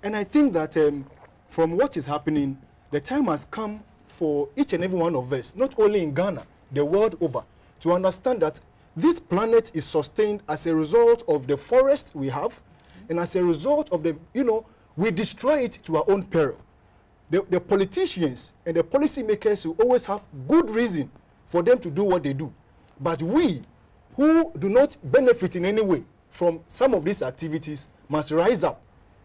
And I think that from what is happening, the time has come for each and every one of us, not only in Ghana, the world over, to understand that this planet is sustained as a result of the forest we have, and as a result of the, we destroy it to our own peril. The politicians and the policymakers will always have good reason for them to do what they do. But we, who do not benefit in any way from some of these activities, must rise up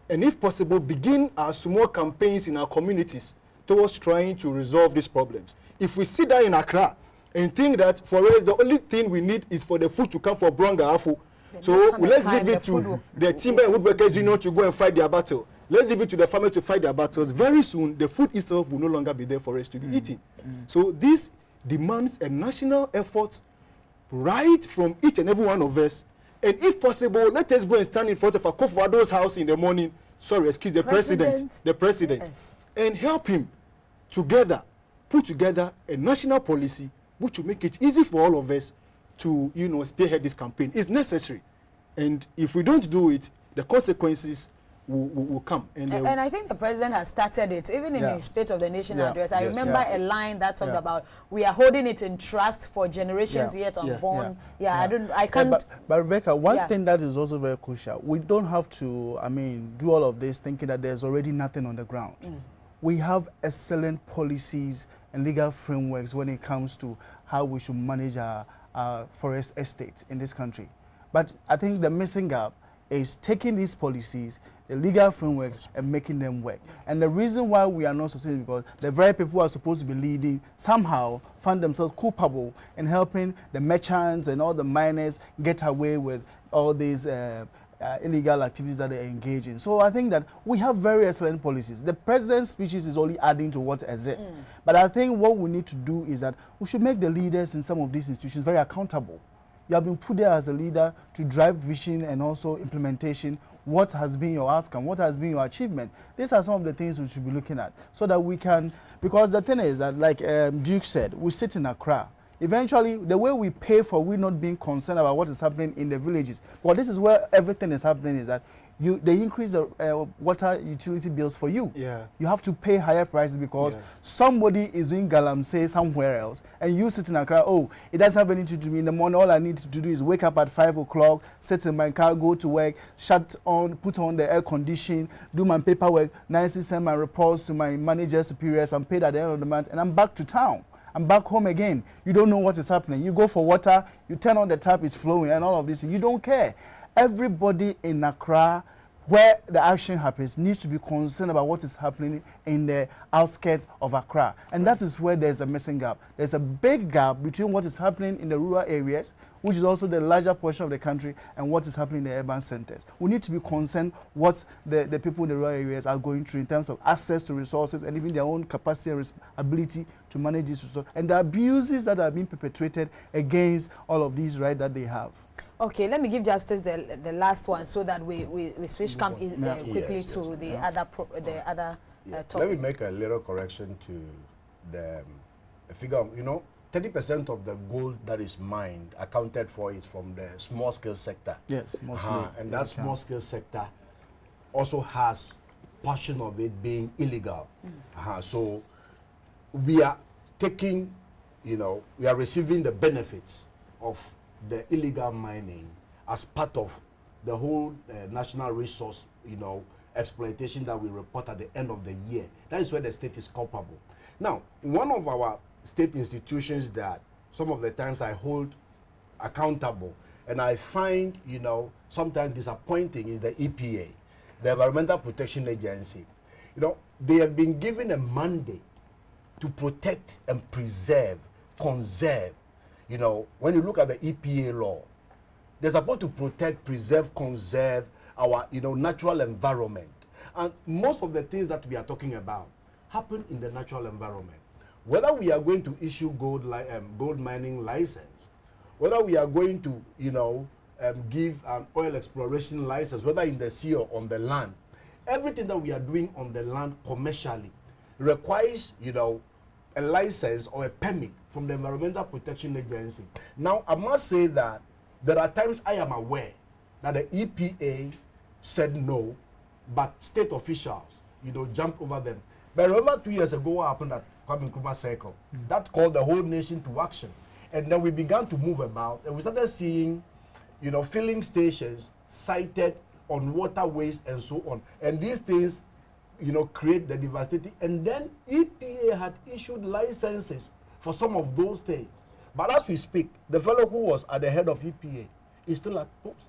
and, if possible, begin our small campaigns in our communities towards trying to resolve these problems. If we sit down in Accra and think that for us the only thing we need is for the food to come for Bronga Afu, so let's leave it to the timber and woodworkers union to go and fight their battle. Let's leave it to the farmers to fight their battles. Very soon, the food itself will no longer be there for us to be eating. So this demands a national effort right from each and every one of us. And if possible, let us go and stand in front of Akufo-Addo's house in the morning. Sorry, excuse the president. The president. Yes. And help him together, put together a national policy which will make it easy for all of us to, spearhead this campaign. It's necessary. And if we don't do it, the consequences will come. And I think the president has started it, even in his State of the Nation address. I remember a line that talked about, we are holding it in trust for generations yet unborn. I can't. But Rebecca, one thing that is also very crucial, we don't have to, do all of this thinking that there's already nothing on the ground. We have excellent policies and legal frameworks when it comes to how we should manage our forest estate in this country. But I think the missing gap is taking these policies, the legal frameworks, and making them work. And the reason why we are not succeeding is because the very people who are supposed to be leading somehow find themselves culpable in helping the merchants and all the miners get away with all these illegal activities that they engage in. So I think that we have very excellent policies. The president's speeches is only adding to what exists. But I think what we need to do is that we should make the leaders in some of these institutions very accountable. You have been put there as a leader to drive vision and also implementation. What has been your outcome? What has been your achievement? These are some of the things we should be looking at so that we can, because the thing is that, like Duke said, we sit in Accra. Eventually, the way we pay for we not being concerned about what is happening in the villages, well, this is where everything is happening, is that they increase the water utility bills for you. Yeah. You have to pay higher prices because somebody is doing Galamsey somewhere else, and you sit in Accra. Oh, it doesn't have anything to do with me in the morning. All I need to do is wake up at 5 o'clock, sit in my car, go to work, put on the air condition, do my paperwork, nicely send my reports to my manager superiors. I'm paid at the end of the month, and I'm back to town. I'm back home again. You don't know what is happening. You go for water, you turn on the tap, it's flowing, and all of this. You don't care. Everybody in Accra, where the action happens, needs to be concerned about what is happening in the outskirts of Accra. And that is where there's a missing gap. There's a big gap between what is happening in the rural areas, which is also the larger portion of the country, and what is happening in the urban centers. We need to be concerned what the people in the rural areas are going through in terms of access to resources and even their own capacity and ability to manage these resources, and the abuses that are being perpetrated against all of these rights that they have. Okay, let me give Justice the last one so that we switch quickly to the other topic. Let me make a little correction to the figure. 30% of the gold that is mined, accounted for, is from the small-scale sector. Yes, mostly. And that small-scale sector also has portion of it being illegal. So we are taking, we are receiving the benefits of the illegal mining as part of the whole national resource, exploitation that we report at the end of the year. That is where the state is culpable. Now, one of our state institutions that some of the times I hold accountable and I find, sometimes disappointing is the EPA, the Environmental Protection Agency. They have been given a mandate to protect and preserve, conserve. When you look at the EPA law, they're supposed to protect, preserve, conserve our, natural environment. And most of the things that we are talking about happen in the natural environment. Whether we are going to issue gold mining license, whether we are going to, give an oil exploration license, whether in the sea or on the land, everything that we are doing on the land commercially requires, a license or a permit from the Environmental Protection Agency. Now, I must say that there are times I am aware that the EPA said no, but state officials, jumped over them. But remember 2 years ago what happened at Kwame Nkrumah Circle? That called the whole nation to action. And then we began to move about, and we started seeing, filling stations sited on waterways and so on. And these things, create the devastating. And then EPA had issued licenses for some of those things. But as we speak, the fellow who was at the head of EPA is still at post.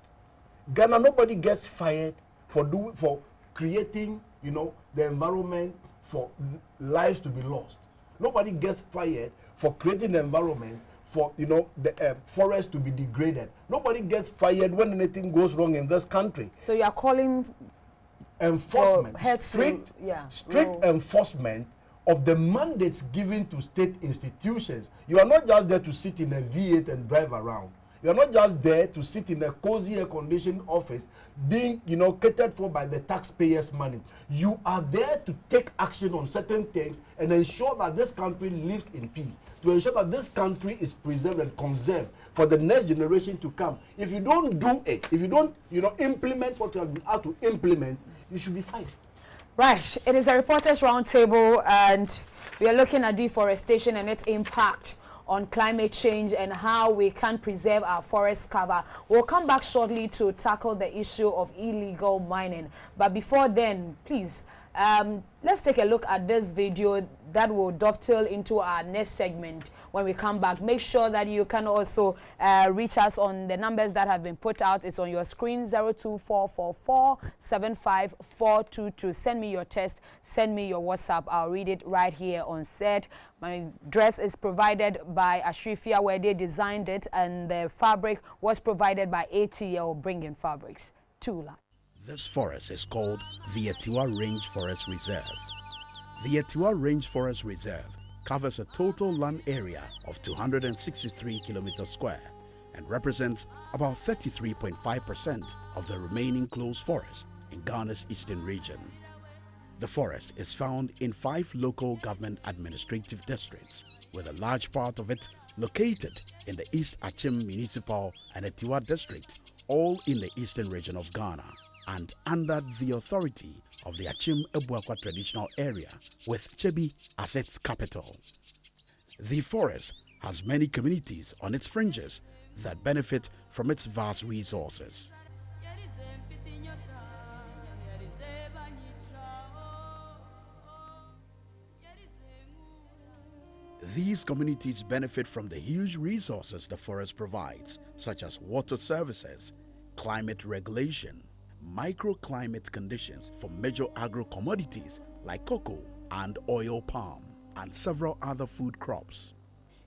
Ghana, nobody gets fired for creating, the environment for lives to be lost. Nobody gets fired for creating the environment for, the forest to be degraded. Nobody gets fired when anything goes wrong in this country. So you are calling enforcement, strict enforcement of the mandates given to state institutions. You are not just there to sit in a V8 and drive around. You are not just there to sit in a cozy air-conditioned office being, catered for by the taxpayers' money. You are there to take action on certain things and ensure that this country lives in peace, to ensure that this country is preserved and conserved for the next generation to come. If you don't do it, if you don't, implement what you have been asked to implement, you should be fined. Right. It is a Reporters Roundtable, and we are looking at deforestation and its impact on climate change and how we can preserve our forest cover. We'll come back shortly to tackle the issue of illegal mining. But before then, please, let's take a look at this video that will dovetail into our next segment when we come back. Make sure that you can also reach us on the numbers that have been put out. It's on your screen, 02444754222. Send me your text, send me your WhatsApp. I'll read it right here on set. My dress is provided by Ashrifia, where they designed it, and the fabric was provided by ATL Bringing Fabrics. Tula. This forest is called the Etiwa Range Forest Reserve. The Etiwa Range Forest Reserve covers a total land area of 263 kilometers square and represents about 33.5% of the remaining closed forest in Ghana's eastern region. The forest is found in 5 local government administrative districts, with a large part of it located in the East Achim Municipal and Etiwa district all in the eastern region of Ghana and under the authority of the Achim-Ebuakwa traditional area, with Chebi as its capital. The forest has many communities on its fringes that benefit from its vast resources. These communities benefit from the huge resources the forest provides, such as water services, climate regulation, microclimate conditions for major agro-commodities like cocoa and oil palm, and several other food crops.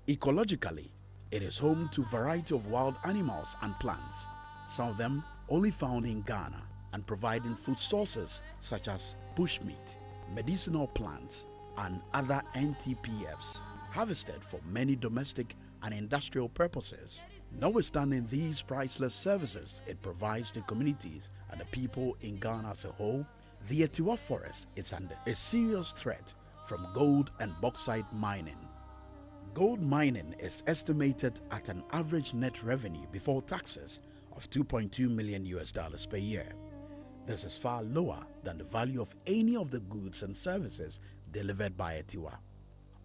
Ecologically, it is home to a variety of wild animals and plants, some of them only found in Ghana, and providing food sources such as bushmeat, medicinal plants, and other NTPFs, harvested for many domestic and industrial purposes. Notwithstanding these priceless services it provides to communities and the people in Ghana as a whole, the Etiwa forest is under a serious threat from gold and bauxite mining. Gold mining is estimated at an average net revenue before taxes of $2.2 million per year. This is far lower than the value of any of the goods and services delivered by Etiwa.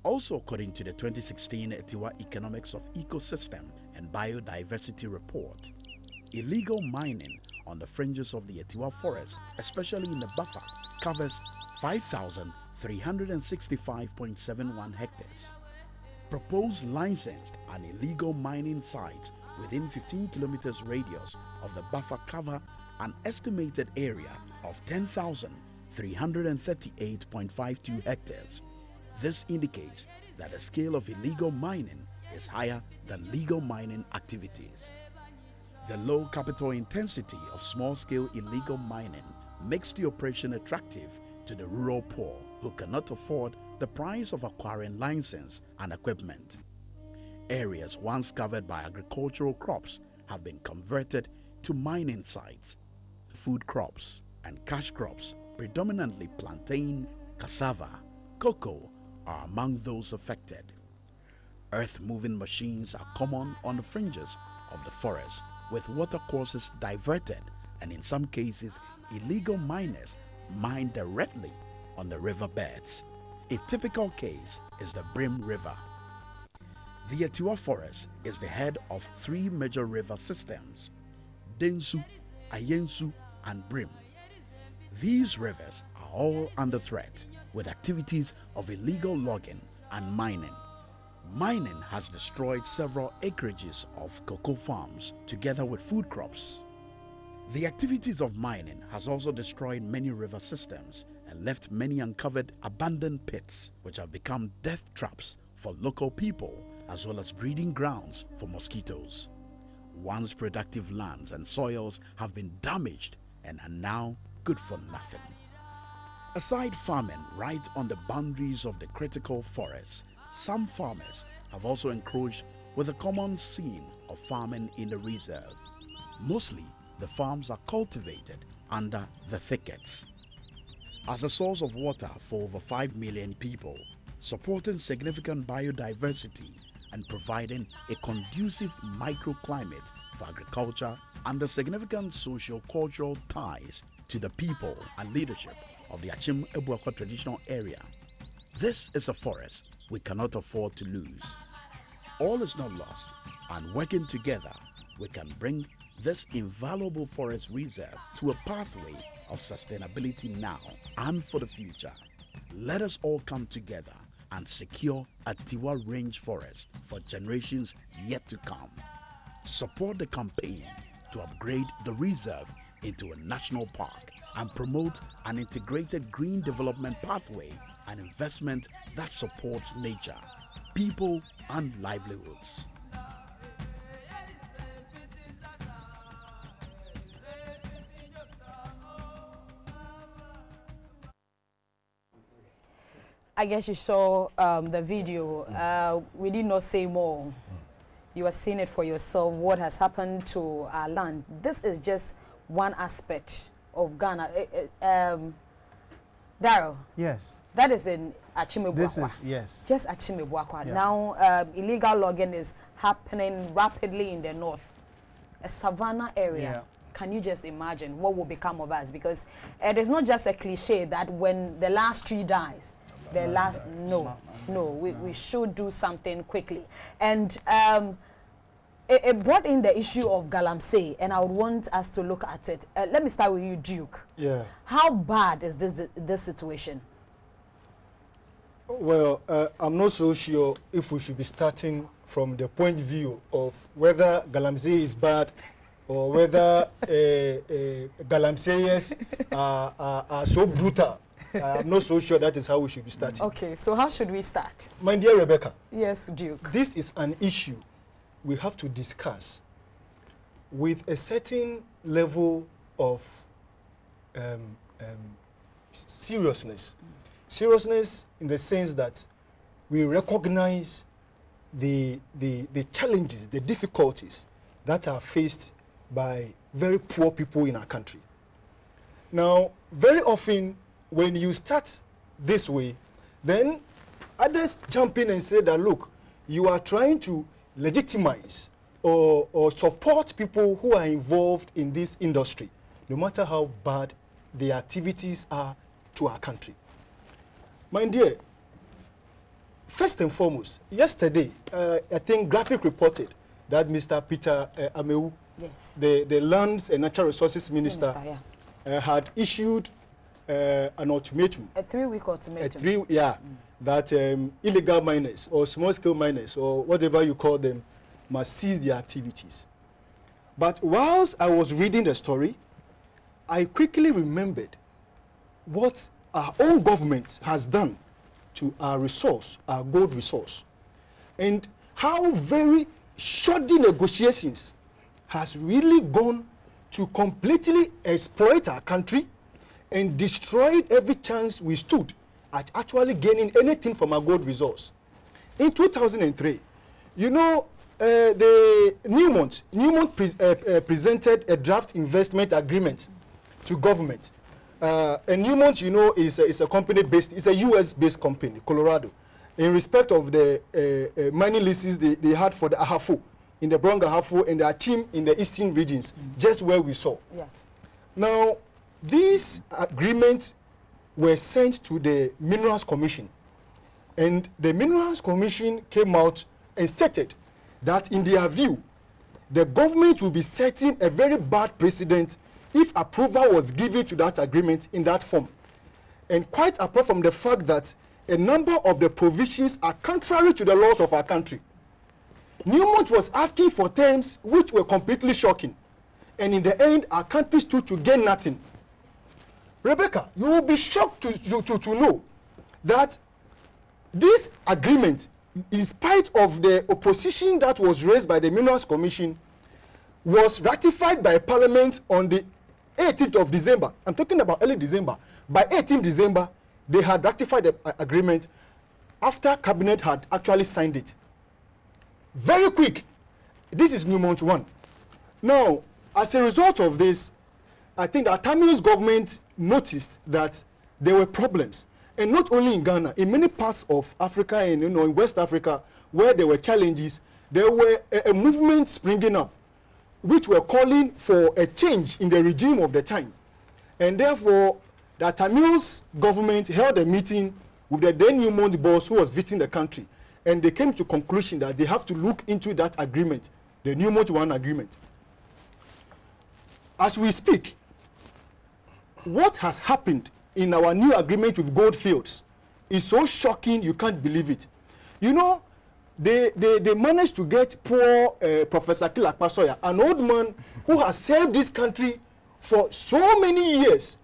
Also, according to the 2016 Etiwa Economics of Ecosystem and Biodiversity Report, illegal mining on the fringes of the Etiwa forest, especially in the buffer, covers 5,365.71 hectares. Proposed licensed and illegal mining sites within 15 kilometers radius of the buffer cover an estimated area of 10,338.52 hectares. This indicates that the scale of illegal mining is higher than legal mining activities. The low capital intensity of small-scale illegal mining makes the operation attractive to the rural poor who cannot afford the price of acquiring license and equipment. Areas once covered by agricultural crops have been converted to mining sites. Food crops and cash crops, predominantly plantain, cassava, cocoa, are among those affected. Earth-moving machines are common on the fringes of the forest, with watercourses diverted, and in some cases, illegal miners mine directly on the riverbeds. A typical case is the Brim River. The Etiwa forest is the head of three major river systems: Densu, Ayensu, and Brim. These rivers are all under threat, with activities of illegal logging and mining. Mining has destroyed several acreages of cocoa farms together with food crops. The activities of mining has also destroyed many river systems and left many uncovered abandoned pits, which have become death traps for local people as well as breeding grounds for mosquitoes. Once productive lands and soils have been damaged and are now good for nothing. Aside farming right on the boundaries of the critical forests, some farmers have also encroached with the common scene of farming in the reserve. Mostly, the farms are cultivated under the thickets. As a source of water for over 5 million people, supporting significant biodiversity and providing a conducive microclimate for agriculture and the significant socio-cultural ties to the people and leadership of the Achim-Ebuakwa traditional area. This is a forest we cannot afford to lose. All is not lost, and working together, we can bring this invaluable forest reserve to a pathway of sustainability now and for the future. Let us all come together and secure a Tiwa Range forest for generations yet to come. Support the campaign to upgrade the reserve into a national park and promote an integrated green development pathway and investment that supports nature, people, and livelihoods. I guess you saw the video. We did not say more. You are seeing it for yourself, what has happened to our land. This is just one aspect of Ghana. Daryl. Yes. That is in Achim-Ebuakwa. This is, yes. Just Achim-Ebuakwa. Yeah. Now, illegal logging is happening rapidly in the north. a savanna area, can you just imagine what will become of us? Because it is not just a cliche that when the last tree dies, we should do something quickly. And it brought in the issue of Galamsey, and I would want us to look at it. Let me start with you, Duke. Yeah. How bad is this situation? Well, I'm not so sure if we should be starting from the point of view of whether Galamsey is bad or whether Galamseyers are so brutal. I'm not so sure that is how we should be starting. Okay, so how should we start? My dear Rebecca. Yes, Duke. This is an issue we have to discuss with a certain level of seriousness. Seriousness in the sense that we recognize the challenges, the difficulties that are faced by very poor people in our country. Now, very often, when you start this way, then others jump in and say that, look, you are trying to legitimize or support people who are involved in this industry, no matter how bad the activities are to our country. My dear, first and foremost, yesterday, I think Graphic reported that Mr. Peter Amewu, yes, the Lands and Natural Resources Minister, had issued an ultimatum. A 3-week ultimatum. That illegal miners or small-scale miners or whatever you call them must cease their activities. But whilst I was reading the story, I quickly remembered what our own government has done to our resource, our gold resource, and how very shoddy negotiations has really gone to completely exploit our country and destroyed every chance we stood at actually gaining anything from our gold resource. In 2003, you know, the Newmont presented a draft investment agreement to government. And Newmont, you know, is a company based, it's a US-based company, Colorado, in respect of the mining leases they had for the Ahafo, in the Bronx Ahafo and the Achim in the eastern regions, just where we saw. Yeah. Now, these agreements were sent to the Minerals Commission, and the Minerals Commission came out and stated that in their view, the government will be setting a very bad precedent if approval was given to that agreement in that form. And quite apart from the fact that a number of the provisions are contrary to the laws of our country, Newmont was asking for terms which were completely shocking. And in the end, our country stood to gain nothing. Rebecca, you will be shocked to know that this agreement, in spite of the opposition that was raised by the Minerals Commission, was ratified by Parliament on the 18th of December. I'm talking about early December. By 18th December, they had ratified the agreement after Cabinet had actually signed it. Very quick. This is Newmont 1. Now, as a result of this, I think the Tamils government noticed that there were problems. And not only in Ghana, in many parts of Africa and in West Africa, where there were challenges, there were a movement springing up, which were calling for a change in the regime of the time. And therefore, the Tamils government held a meeting with the then Newmont boss who was visiting the country. And they came to conclusion that they have to look into that agreement, the Newmont 1 agreement. As we speak, what has happened in our new agreement with Goldfields is so shocking you can't believe it. You know, they managed to get poor Professor Kilakpasoya, an old man who has served this country for so many years,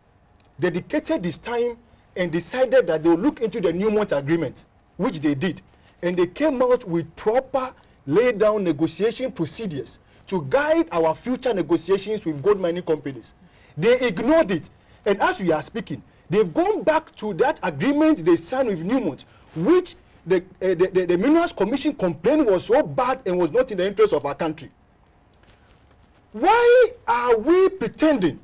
dedicated his time and decided that they will look into the Newmont agreement, which they did. And they came out with proper laid down negotiation procedures to guide our future negotiations with gold mining companies. They ignored it. And as we are speaking, they've gone back to that agreement they signed with Newmont, which the Minerals Commission complained was so bad and was not in the interest of our country. Why are we pretending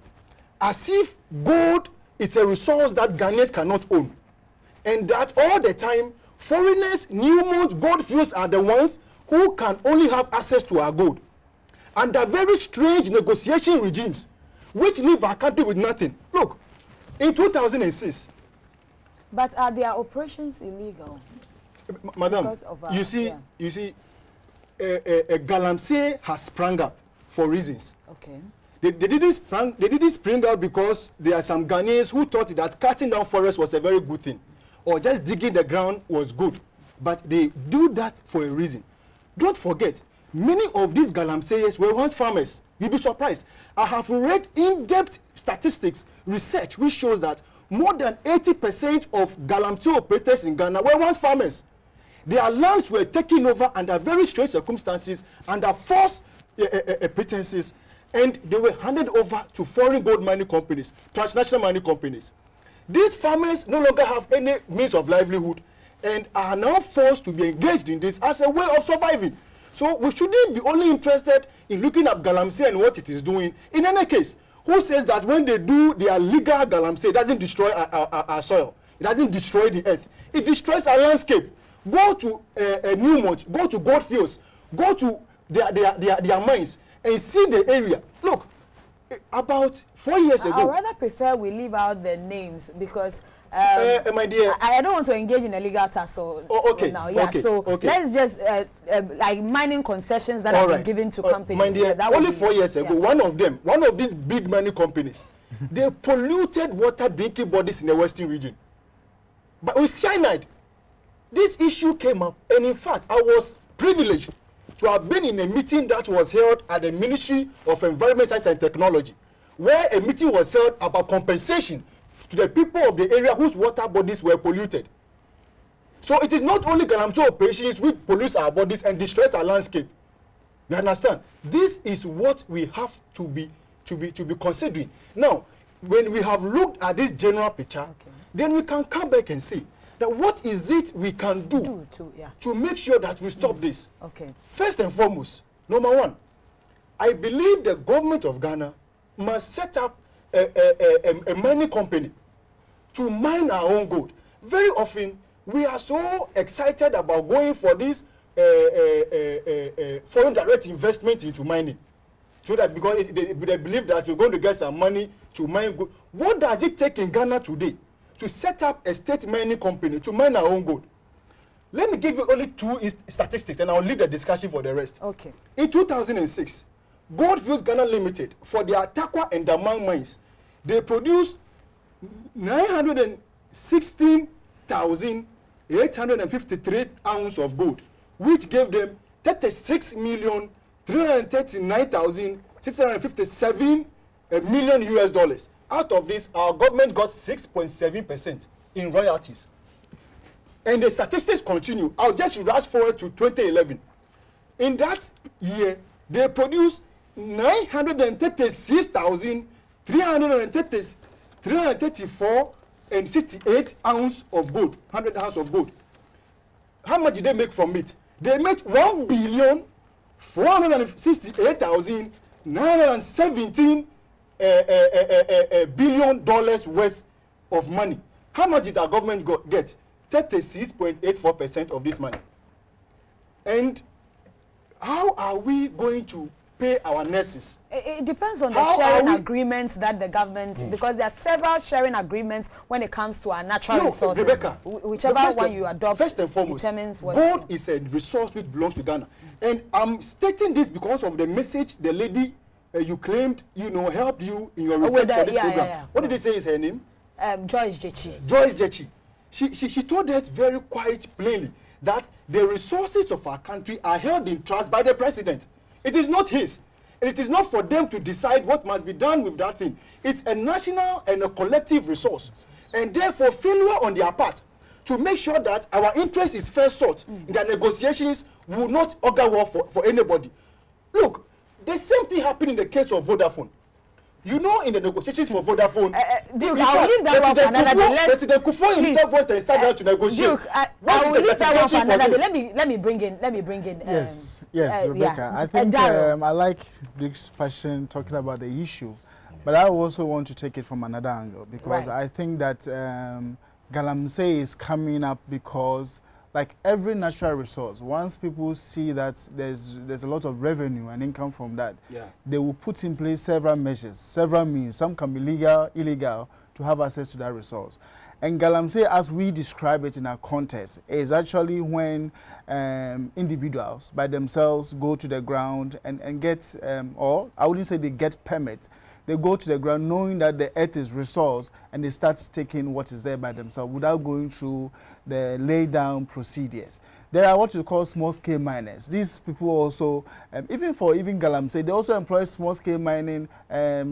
as if gold is a resource that Ghanaians cannot own? And that all the time, foreigners, Newmont, Goldfields are the ones who can only have access to our gold. under very strange negotiation regimes, which leave our country with nothing. Look, in 2006. But are their operations illegal? Madam, you see, Galamsey has sprung up for reasons. Okay. They didn't spring up because there are some Ghanaians who thought that cutting down forests was a very good thing, or just digging the ground was good. But they do that for a reason. Don't forget, many of these Galamseyers were once farmers. You'll be surprised. I have read in-depth statistics, research, which shows that more than 80% of Galamsey operators in Ghana were once farmers. Their lands were taken over under very strange circumstances, under false pretenses, and they were handed over to foreign gold mining companies, transnational mining companies. These farmers no longer have any means of livelihood and are now forced to be engaged in this as a way of surviving. So we shouldn't be only interested in looking at Galamsey and what it is doing. In any case, who says that when they do their legal Galamsey, it doesn't destroy our soil? It doesn't destroy the earth. It destroys our landscape. Go to Newmont, go to Goldfields, go to their mines and see the area. Look, about 4 years ago. I'd rather prefer we leave out the names because my dear, I don't want to engage in a legal tussle now. Yeah, okay, so let's just like mining concessions that have been given to companies. My dear, that only 4 years ago, one of these big mining companies, they polluted water drinking bodies in the western region. But with cyanide, this issue came up, and in fact, I was privileged to have been in a meeting that was held at the Ministry of Environment, Science and Technology, where a meeting was held about compensation to the people of the area whose water bodies were polluted. So it is not only Galamsey operations which pollute our bodies and destroys our landscape. You understand? This is what we have to be considering. Now, when we have looked at this general picture, then we can come back and see that what is it we can do to make sure that we stop this. Okay. First and foremost, number one, I believe the government of Ghana must set up a mining company to mine our own gold. Very often, we are so excited about going for this foreign direct investment into mining, so that because they believe that we're going to get some money to mine gold. What does it take in Ghana today to set up a state mining company to mine our own gold? Let me give you only two statistics, and I'll leave the discussion for the rest. Okay. In 2006, Goldfields Ghana Limited, for their Takwa and Damang mines, they produced 916,853 ounces of gold, which gave them 36,339,657 million US dollars. Out of this, our government got 6.7% in royalties. And the statistics continue. I'll just rush forward to 2011. In that year, they produced 936,334 and 68 ounces of gold, 100 ounces of gold. How much did they make from it? They made $1,468,917 billion worth of money. How much did our government get? 36.84% of this money. And how are we going to pay our nurses? It depends on the sharing agreements that the government, because there are several sharing agreements when it comes to our natural resources. Rebecca, whichever one you adopt, first and foremost, determines what gold is a resource which belongs to Ghana. And I'm stating this because of the message the lady you claimed, helped you in your research for this program. What did they say is her name? Joyce Jechi. Joyce Jechi. She told us very quite plainly that the resources of our country are held in trust by the president. It is not his. And it is not for them to decide what must be done with that thing. It's a national and a collective resource. And therefore, failure on their part to make sure that our interest is first sought in the negotiations will not augur well for anybody. Look, the same thing happened in the case of Vodafone. You know, in the negotiations for Vodafone, Duke, I'll leave that one for another day. President Kufuor himself went and sat down to negotiate. Duke, I'll leave that one for another day. Let me bring in. Yes, Rebecca. I think I like Duke's passion talking about the issue, but I also want to take it from another angle because I think that Galamsey is coming up because like every natural resource, once people see that there's a lot of revenue and income from that, they will put in place several measures, several means. Some can be legal, illegal, to have access to that resource. And Galamsey, as we describe it in our context, is actually when individuals by themselves go to the ground and get, or I wouldn't say they get permits, they go to the ground knowing that the earth is resource and they start taking what is there by themselves without going through the lay down procedures. There are what you call small scale miners. These people also, even Galamsey, they also employ small scale mining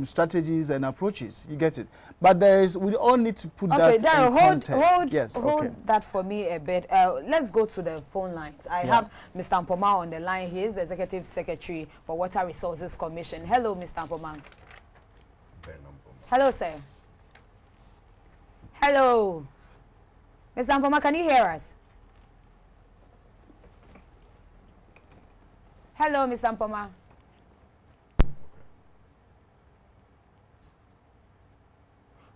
strategies and approaches. You get it? But we all need to put that in context. Hold that for me a bit. Let's go to the phone lines. I have Mr. Mpoma on the line. He is the Executive Secretary for Water Resources Commission. Hello, Mr. Mpoma. Hello, sir. Hello. Mr. Mpoma, can you hear us? Hello, Mr. Mpoma.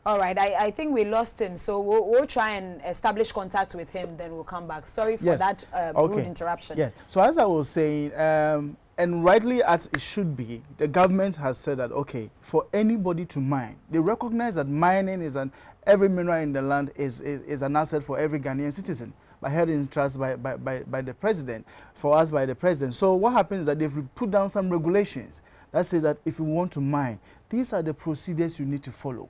All right, I think we lost him, so we'll try and establish contact with him, then we'll come back. Sorry for that rude interruption. Yes, so as I was saying, and rightly as it should be, the government has said that, okay, for anybody to mine, they recognize that mining is every mineral in the land is an asset for every Ghanaian citizen, by held in trust by the president, for us by the president. So what happens is that they've put down some regulations that says that if you want to mine, these are the procedures you need to follow.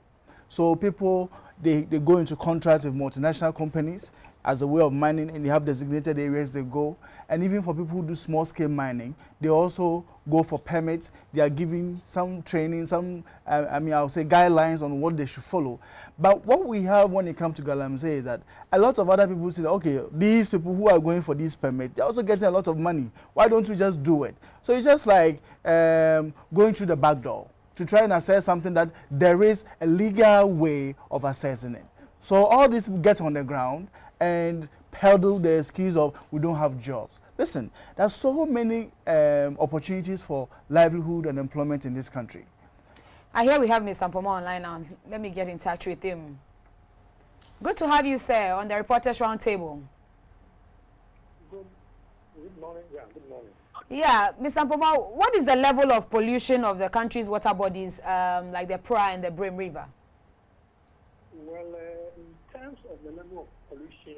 So people, they go into contracts with multinational companies as a way of mining, and they have designated areas they go. And even for people who do small-scale mining, they also go for permits. They are giving some training, some, I'll say guidelines on what they should follow. But what we have when it comes to Galamsey is that a lot of other people say, okay, these people who are going for these permits, they're also getting a lot of money. Why don't we just do it? So it's just like going through the back door to try and assess something that there is a legal way of assessing it. So all this gets on the ground and peddle the excuse of we don't have jobs. Listen, there's so many opportunities for livelihood and employment in this country. I hear we have Mr. Mpoma online now. Let me get in touch with him. Good to have you, sir, on the Reporters Roundtable. Good morning. Yeah, good morning. Yeah, Mr. Mpoma, what is the level of pollution of the country's water bodies, like the Pra and the Brim River? Well, in terms of the level of pollution,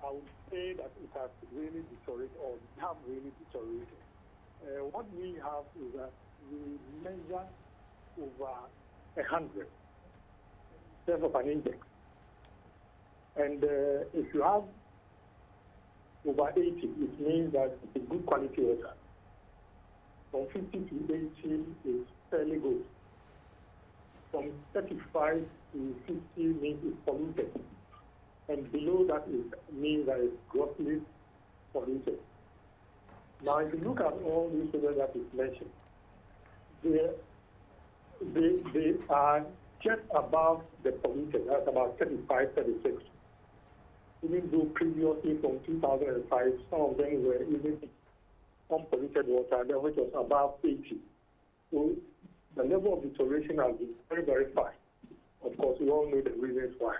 I would say that it has really deteriorated, or have really deteriorated. What we have is that we measure over 100 in terms of an index. And if you have over 80, it means that it's a good quality water. From 50 to 80 is fairly good. From 35 to 50 means it's polluted. And below that means that it's grossly polluted. Now, if you look at all these figures that is mentioned, they are just above the polluted. That's about 35, 36. Even though previously from 2005, some of them were even unpolluted water, which was above 80. So the level of deterioration has been very, very fast. Of course, we all know the reasons why.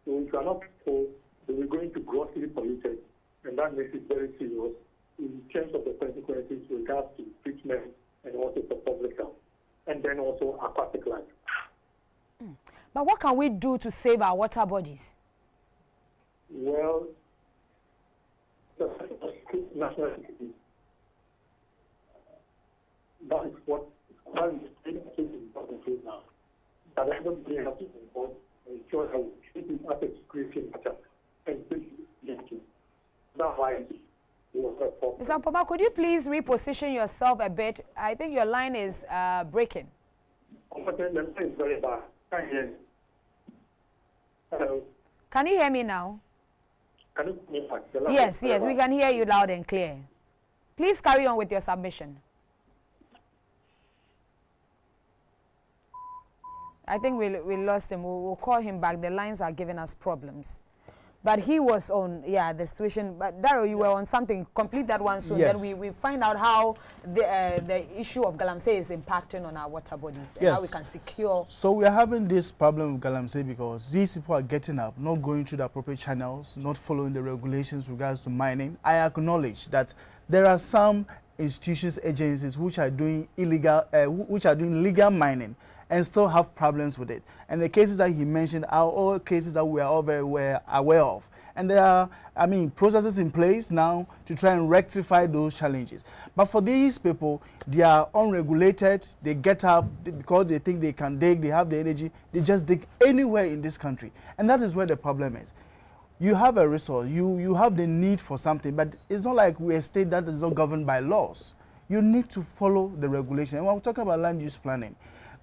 So if you are not careful, we're going to grossly polluted, and that makes it very serious in terms of the consequences with regards to treatment and also for public health, and then also aquatic life. But what can we do to save our water bodies? Well, the national security. That is what is important now. That everybody has to involve and ensure that we treat it as a security matter and that's why Mr. Mpoma, could you please reposition yourself a bit? I think your line is breaking. The line is very bad. Can you hear me? Hello. Can you hear me now? Can you hear me? Yes, we can hear you loud and clear. Please carry on with your submission. I think we lost him. We'll call him back. The lines are giving us problems. But But he was on, the situation. But Daryl, you were on something. Complete that one soon. Yes. Then we find out how the issue of Galamsey is impacting on our water bodies and how we can secure. So we are having this problem with Galamsey because these people are getting up, not going through the appropriate channels, not following the regulations with regards to mining. I acknowledge that there are some institutions, agencies which are doing legal mining and still have problems with it. And the cases that he mentioned are all cases that we are all very well aware of. And there are, processes in place now to try and rectify those challenges. But for these people, they are unregulated, they get up because they think they can dig, they have the energy, they just dig anywhere in this country. And that is where the problem is. You have a resource, you have the need for something, but it's not like we're a state that is not governed by laws. You need to follow the regulation. And when we're talking about land use planning,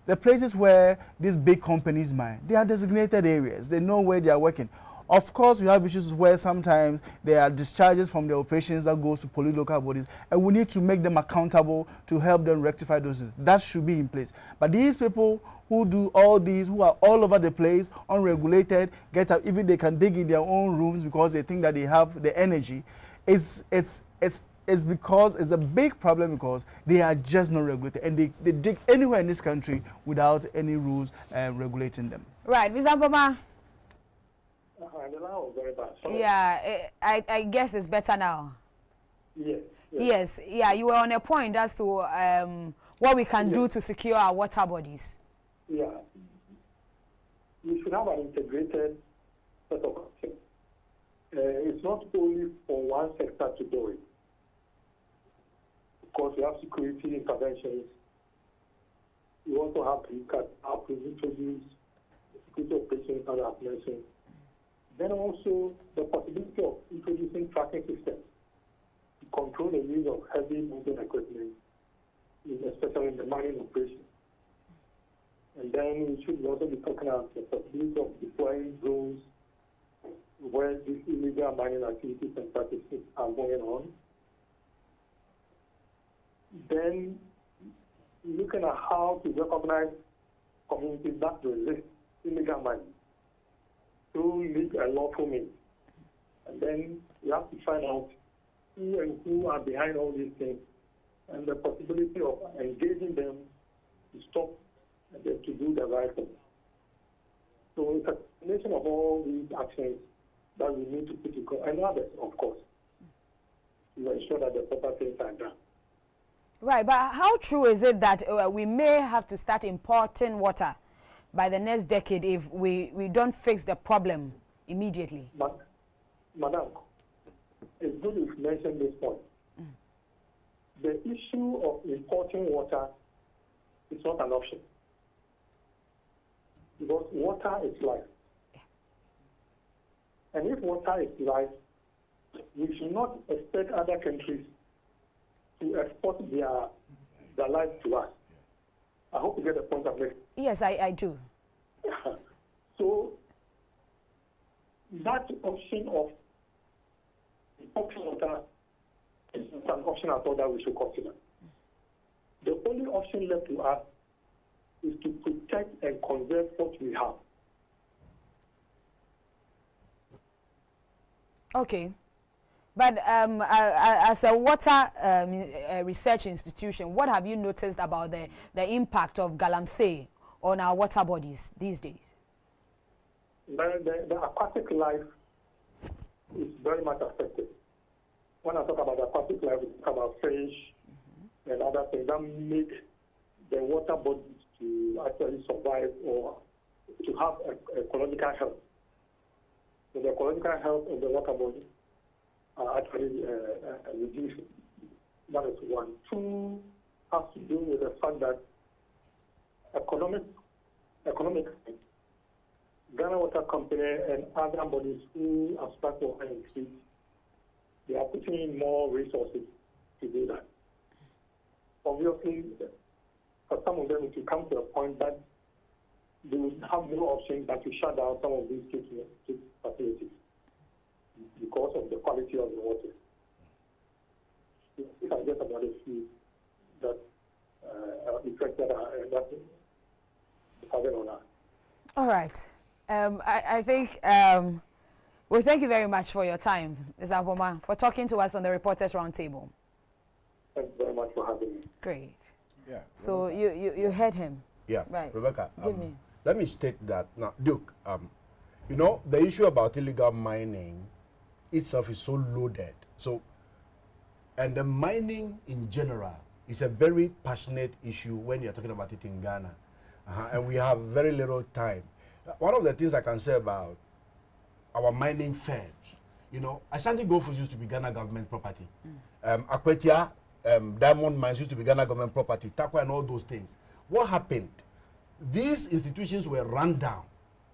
the places where these big companies mine, they are designated areas. They know where they are working. Of course, we have issues where sometimes there are discharges from the operations that goes to pollute local bodies, and we need to make them accountable to help them rectify those things. That should be in place. But these people who do all these, who are all over the place, unregulated, get up, even they can dig in their own rooms because they think that they have the energy, it's because it's a big problem because they are just not regulated and they dig anywhere in this country without any rules regulating them. Right, Mr. Mboma. The line was very bad. Sorry. Yeah, I guess it's better now. Yes. Yeah, you were on a point as to what we can do to secure our water bodies. Yeah. We should have an integrated set of actions. It's not only for one sector to do it. Of course, we have security interventions. We also have to look at how to introduce security operations that I've mentioned. Then also the possibility of introducing tracking systems to control the use of heavy moving equipment, especially in the mining operation. And then we should also be talking about the possibility of deploying drones where these illegal mining activities and practices are going on. Then looking at how to recognize communities that resist illegal mining through legal and lawful means. And then we have to find out who are behind all these things and the possibility of engaging them to stop and then to do the right thing. So it's a combination of all these actions that we need to put together, and others, of course, to ensure that the proper things are done. Right, but how true is it that we may have to start importing water by the next decade if we don't fix the problem immediately? Madam, it's good you've mentioned this point. The issue of importing water is not an option. Because water is life. And if water is life, we should not expect other countries to export their life to us. I hope you get the point I'm making. Yes, I do. So that option of importing water is not an option at all that we should consider. The only option left to us is to protect and conserve what we have. Okay. But as a water research institution, what have you noticed about the impact of Galamsey on our water bodies these days? The aquatic life is very much affected. When I talk about aquatic life, we talk about fish and other things that make the water bodies to actually survive or to have ecological health. So the ecological health of the water body are actually reducing. That is one. Two has to do with the fact that economically, Ghana Water Company and other bodies who abstract water in streets, they are putting in more resources to do that. Obviously, for some of them, it will come to a point that they would have no option but to shut down some of these treatment facilities because of the quality of the water. If I get about a few that effect that are having on us. All right. I think Well, thank you very much for your time, Ms. Aboma, for talking to us on the Reporters Roundtable. Thank you very much for having me. Great. Yeah. So you heard him. Yeah. Right. Rebecca, Give me. let me state that now, Duke. You know, the issue about illegal mining itself is so loaded. So, and the mining in general is a very passionate issue when you're talking about it in Ghana, and we have very little time. One of the things I can say about our mining firms, you know, Ashanti Gold Fields used to be Ghana government property. Akwetia, diamond mines used to be Ghana government property, Takwa and all those things. What happened? These institutions were run down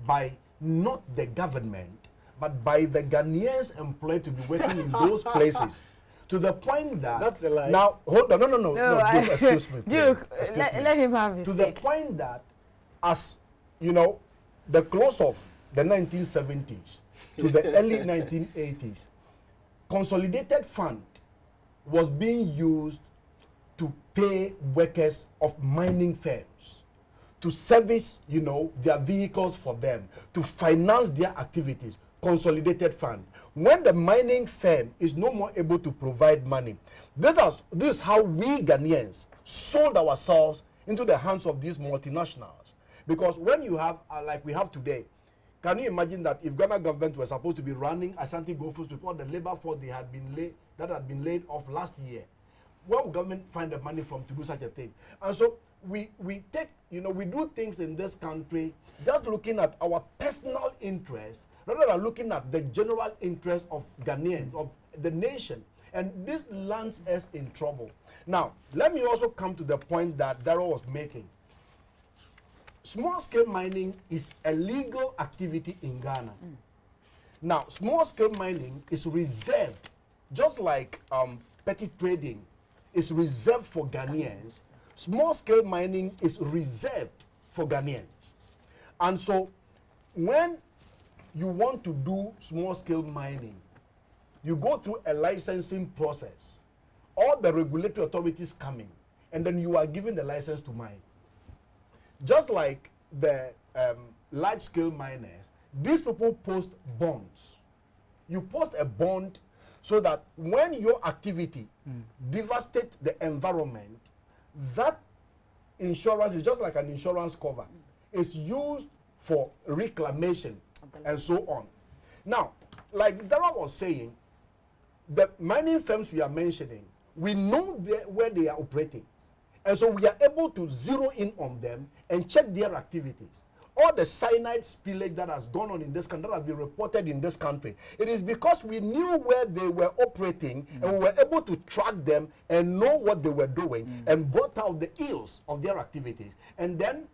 by not the government, but by the Ghanaians employed to be working in those places. To the point that... That's a lie. Now, hold on, no, Duke, excuse me. Duke, Excuse me. let him have his To the take. point that, as, you know, the close of the 1970s to the early 1980s, consolidated fund was being used to pay workers of mining firms, to service, you know, their vehicles for them, to finance their activities. Consolidated fund. When the mining firm is no more able to provide money, this is how we Ghanaians sold ourselves into the hands of these multinationals. Because when you have, like we have today, can you imagine that if Ghana government were supposed to be running Ashanti Gold Fields before the labor force that had been laid off last year, where would government find the money from to do such a thing? And so we take, you know, we do things in this country just looking at our personal interests rather than looking at the general interest of Ghanaians, of the nation. And this lands us in trouble. Now, let me also come to the point that Darrell was making. Small-scale mining is a legal activity in Ghana. Now, small-scale mining is reserved, just like petty trading is reserved for Ghanaians. Small-scale mining is reserved for Ghanaians. And so, when you want to do small-scale mining, you go through a licensing process. All the regulatory authorities coming, and then you are given the license to mine. Just like the large-scale miners, these people post bonds. You post a bond so that when your activity devastates the environment, that insurance is just like an insurance cover. It's used for reclamation and so on. Now, like Dara was saying, the mining firms we are mentioning, we know where they are operating. And so we are able to zero in on them and check their activities. All the cyanide spillage that has gone on in this country, that has been reported in this country, it is because we knew where they were operating and we were able to track them and know what they were doing and brought out the ills of their activities. And then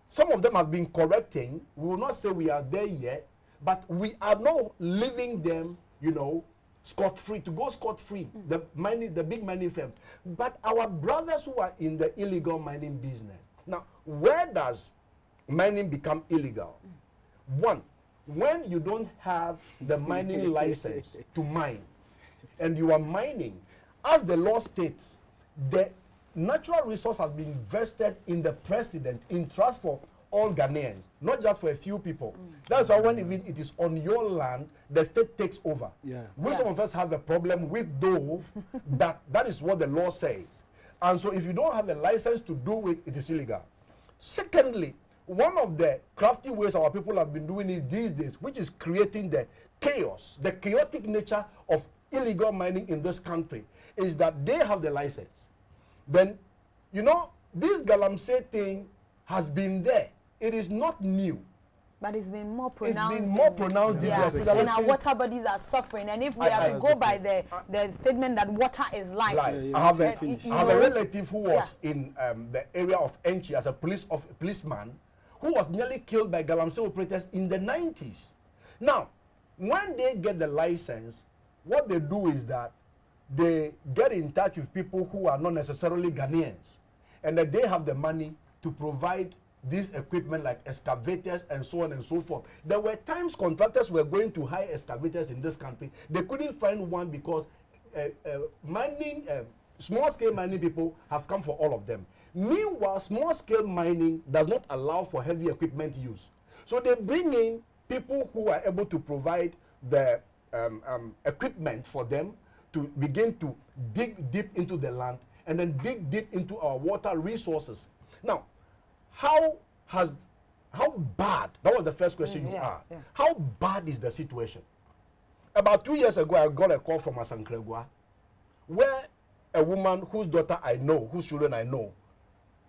some of them have been correcting. We will not say we are there yet, but we are now leaving them, you know, scot-free, to go scot-free, the big mining firms. But our brothers who are in the illegal mining business, now, where does mining become illegal? One, when you don't have the mining license to mine, and you are mining, as the law states, the natural resource has been vested in the president in trust for all Ghanaians, not just for a few people. That's why when even it is on your land, the state takes over. Some of us have a problem with, though, that is what the law says. And so if you don't have a license to do it, it is illegal. Secondly, one of the crafty ways our people have been doing it these days, which is creating the chaos, the chaotic nature of illegal mining in this country, is that they have the license. Then, you know, this Galamsey thing has been there. It is not new. But it's been more pronounced. It's been more pronounced. And our water bodies are suffering. And if we are to go by the statement that water is life. I have a relative who was in the area of Enchi as a policeman who was nearly killed by Galamsey operators in the 90s. Now, when they get the license, what they do is that they get in touch with people who are not necessarily Ghanaians, and that they have the money to provide this equipment like excavators and so on and so forth. There were times contractors were going to hire excavators in this country. They couldn't find one because small-scale mining people have come for all of them. Meanwhile, small-scale mining does not allow for heavy equipment use. So they bring in people who are able to provide the equipment for them to begin to dig deep into the land and then dig deep into our water resources. Now, how bad, that was the first question you asked. Yeah. How bad is the situation? About 2 years ago, I got a call from Asankregwa, where a woman whose daughter I know, whose children I know,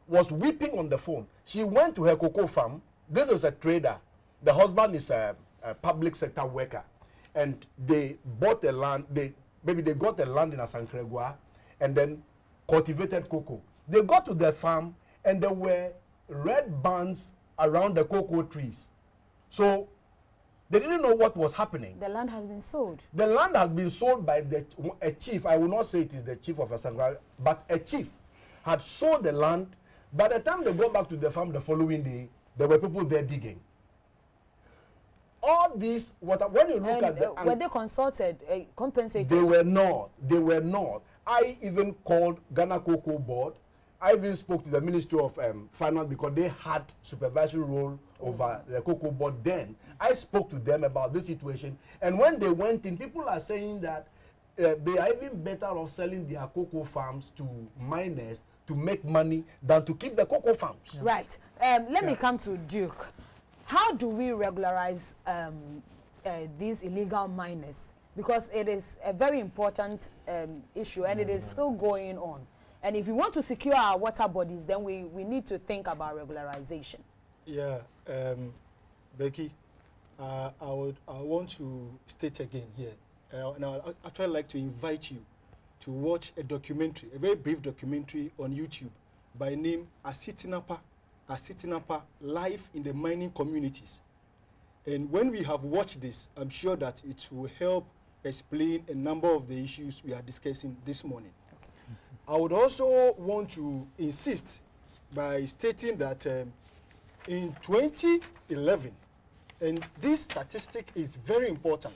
was weeping on the phone. She went to her cocoa farm. This is a trader. The husband is a public sector worker. And they bought the land, they got the land in Asankregwa and then cultivated cocoa. They got to the farm and there were red bands around the cocoa trees. So they didn't know what was happening. The land has been sold. The land has been sold by a chief. I will not say it is the chief of Asankregwa, but a chief had sold the land. By the time they go back to the farm the following day, there were people there digging. All these, when you look at the... were they consulted, compensated? They were not. They were not. I even called Ghana Cocoa Board. I even spoke to the Ministry of Finance because they had supervisory role over the Cocoa Board then. I spoke to them about this situation. And when they went in, people are saying that they are even better off selling their cocoa farms to miners to make money than to keep the cocoa farms. Yeah. Right. Let me come to Duke. How do we regularize these illegal miners? Because it is a very important issue and it is still going on. And if we want to secure our water bodies, then we need to think about regularization. Yeah, Becky, I want to state again here. Now, I'd actually like to invite you to watch a documentary, a very brief documentary on YouTube by name Asitinapa Life in the Mining Communities. And when we have watched this, I'm sure that it will help explain a number of the issues we are discussing this morning. I would also want to insist by stating that in 2011, and this statistic is very important,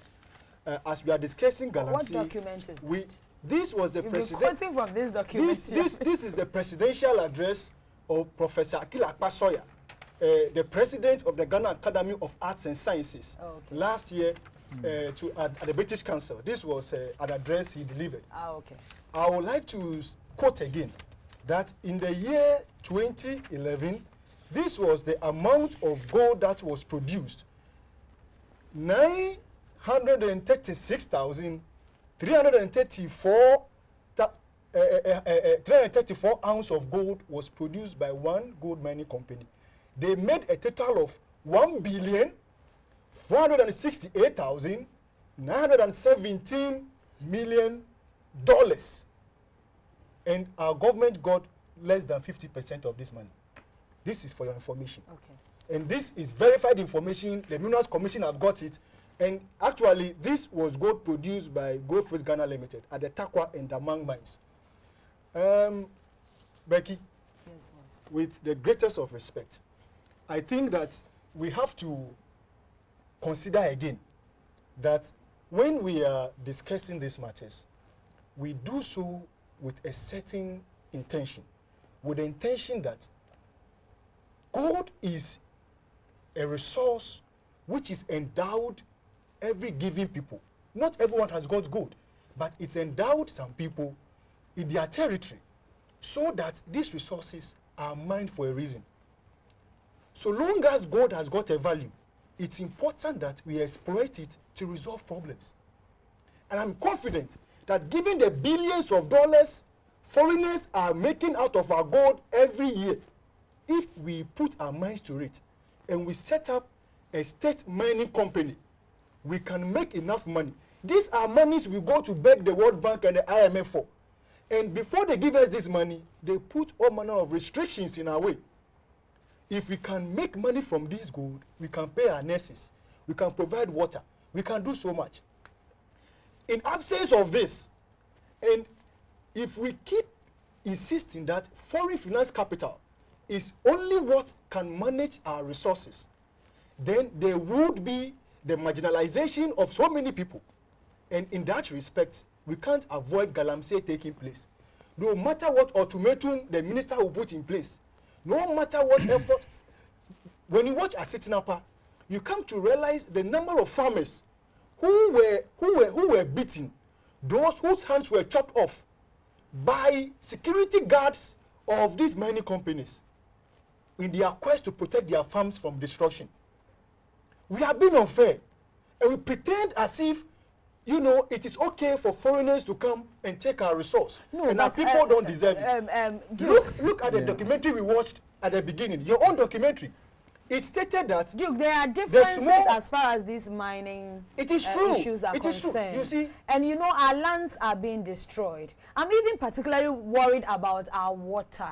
as we are discussing Galamsey. What document is that? This was the president. Quoting from this document. This is the presidential address of Professor Akila Akpasoya, the president of the Ghana Academy of Arts and Sciences, last year at the British Council. This was an address he delivered. I would like to quote again that in the year 2011, this was the amount of gold that was produced: 334 ounces of gold was produced by one gold mining company. They made a total of $1,468,917 million. And our government got less than 50% of this money. This is for your information. And this is verified information. The Minerals Commission have got it. And actually, this was gold produced by Goldfields Ghana Limited at the Takwa and Damang mines. Becky, yes, with the greatest of respect, I think that we have to consider again that when we are discussing these matters, we do so with a certain intention, with the intention that gold is a resource which is endowed every given people. Not everyone has got gold, but it's endowed some people in their territory so that these resources are mined for a reason. So long as gold has got a value, it's important that we exploit it to resolve problems. And I'm confident that given the billions of dollars foreigners are making out of our gold every year, if we put our minds to it and we set up a state mining company, we can make enough money. These are monies we go to beg the World Bank and the IMF for. And before they give us this money, they put all manner of restrictions in our way. If we can make money from this gold, we can pay our nurses, we can provide water, we can do so much. In absence of this, and if we keep insisting that foreign finance capital is only what can manage our resources, then there would be the marginalization of so many people. And in that respect, we can't avoid Galamsey taking place. No matter what ultimatum the minister will put in place, no matter what effort, when you watch Asitinapa, you come to realize the number of farmers who were beaten, those whose hands were chopped off by security guards of these mining companies in their quest to protect their farms from destruction. We have been unfair, and we pretend as if, you know, it is okay for foreigners to come and take our resource, and our people don't deserve it. Look at the documentary we watched at the beginning, your own documentary. It stated that Duke, there are differences as far as these mining issues are concerned. You see, and you know, our lands are being destroyed. I'm even particularly worried about our water.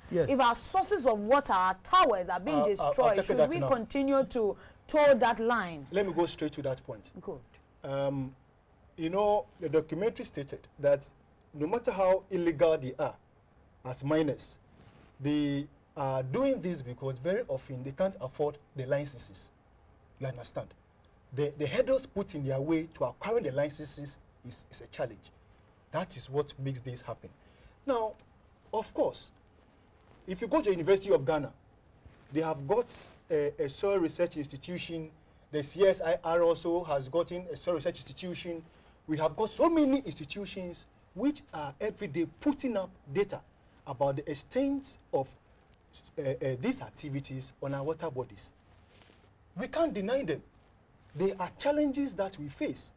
Yes. If our sources of water, our towers are being destroyed, should we continue to toe that line? Let me go straight to that point. Good. You know, the documentary stated that no matter how illegal they are as miners, they are doing this because very often they can't afford the licenses. You understand? The hurdles put in their way to acquiring the licenses is a challenge. That is what makes this happen. Now, of course, if you go to the University of Ghana, they have got a soil research institution. The CSIR also has gotten a soil research institution. We have got so many institutions which are every day putting up data about the extent of these activities on our water bodies. We can't deny them. They are challenges that we face,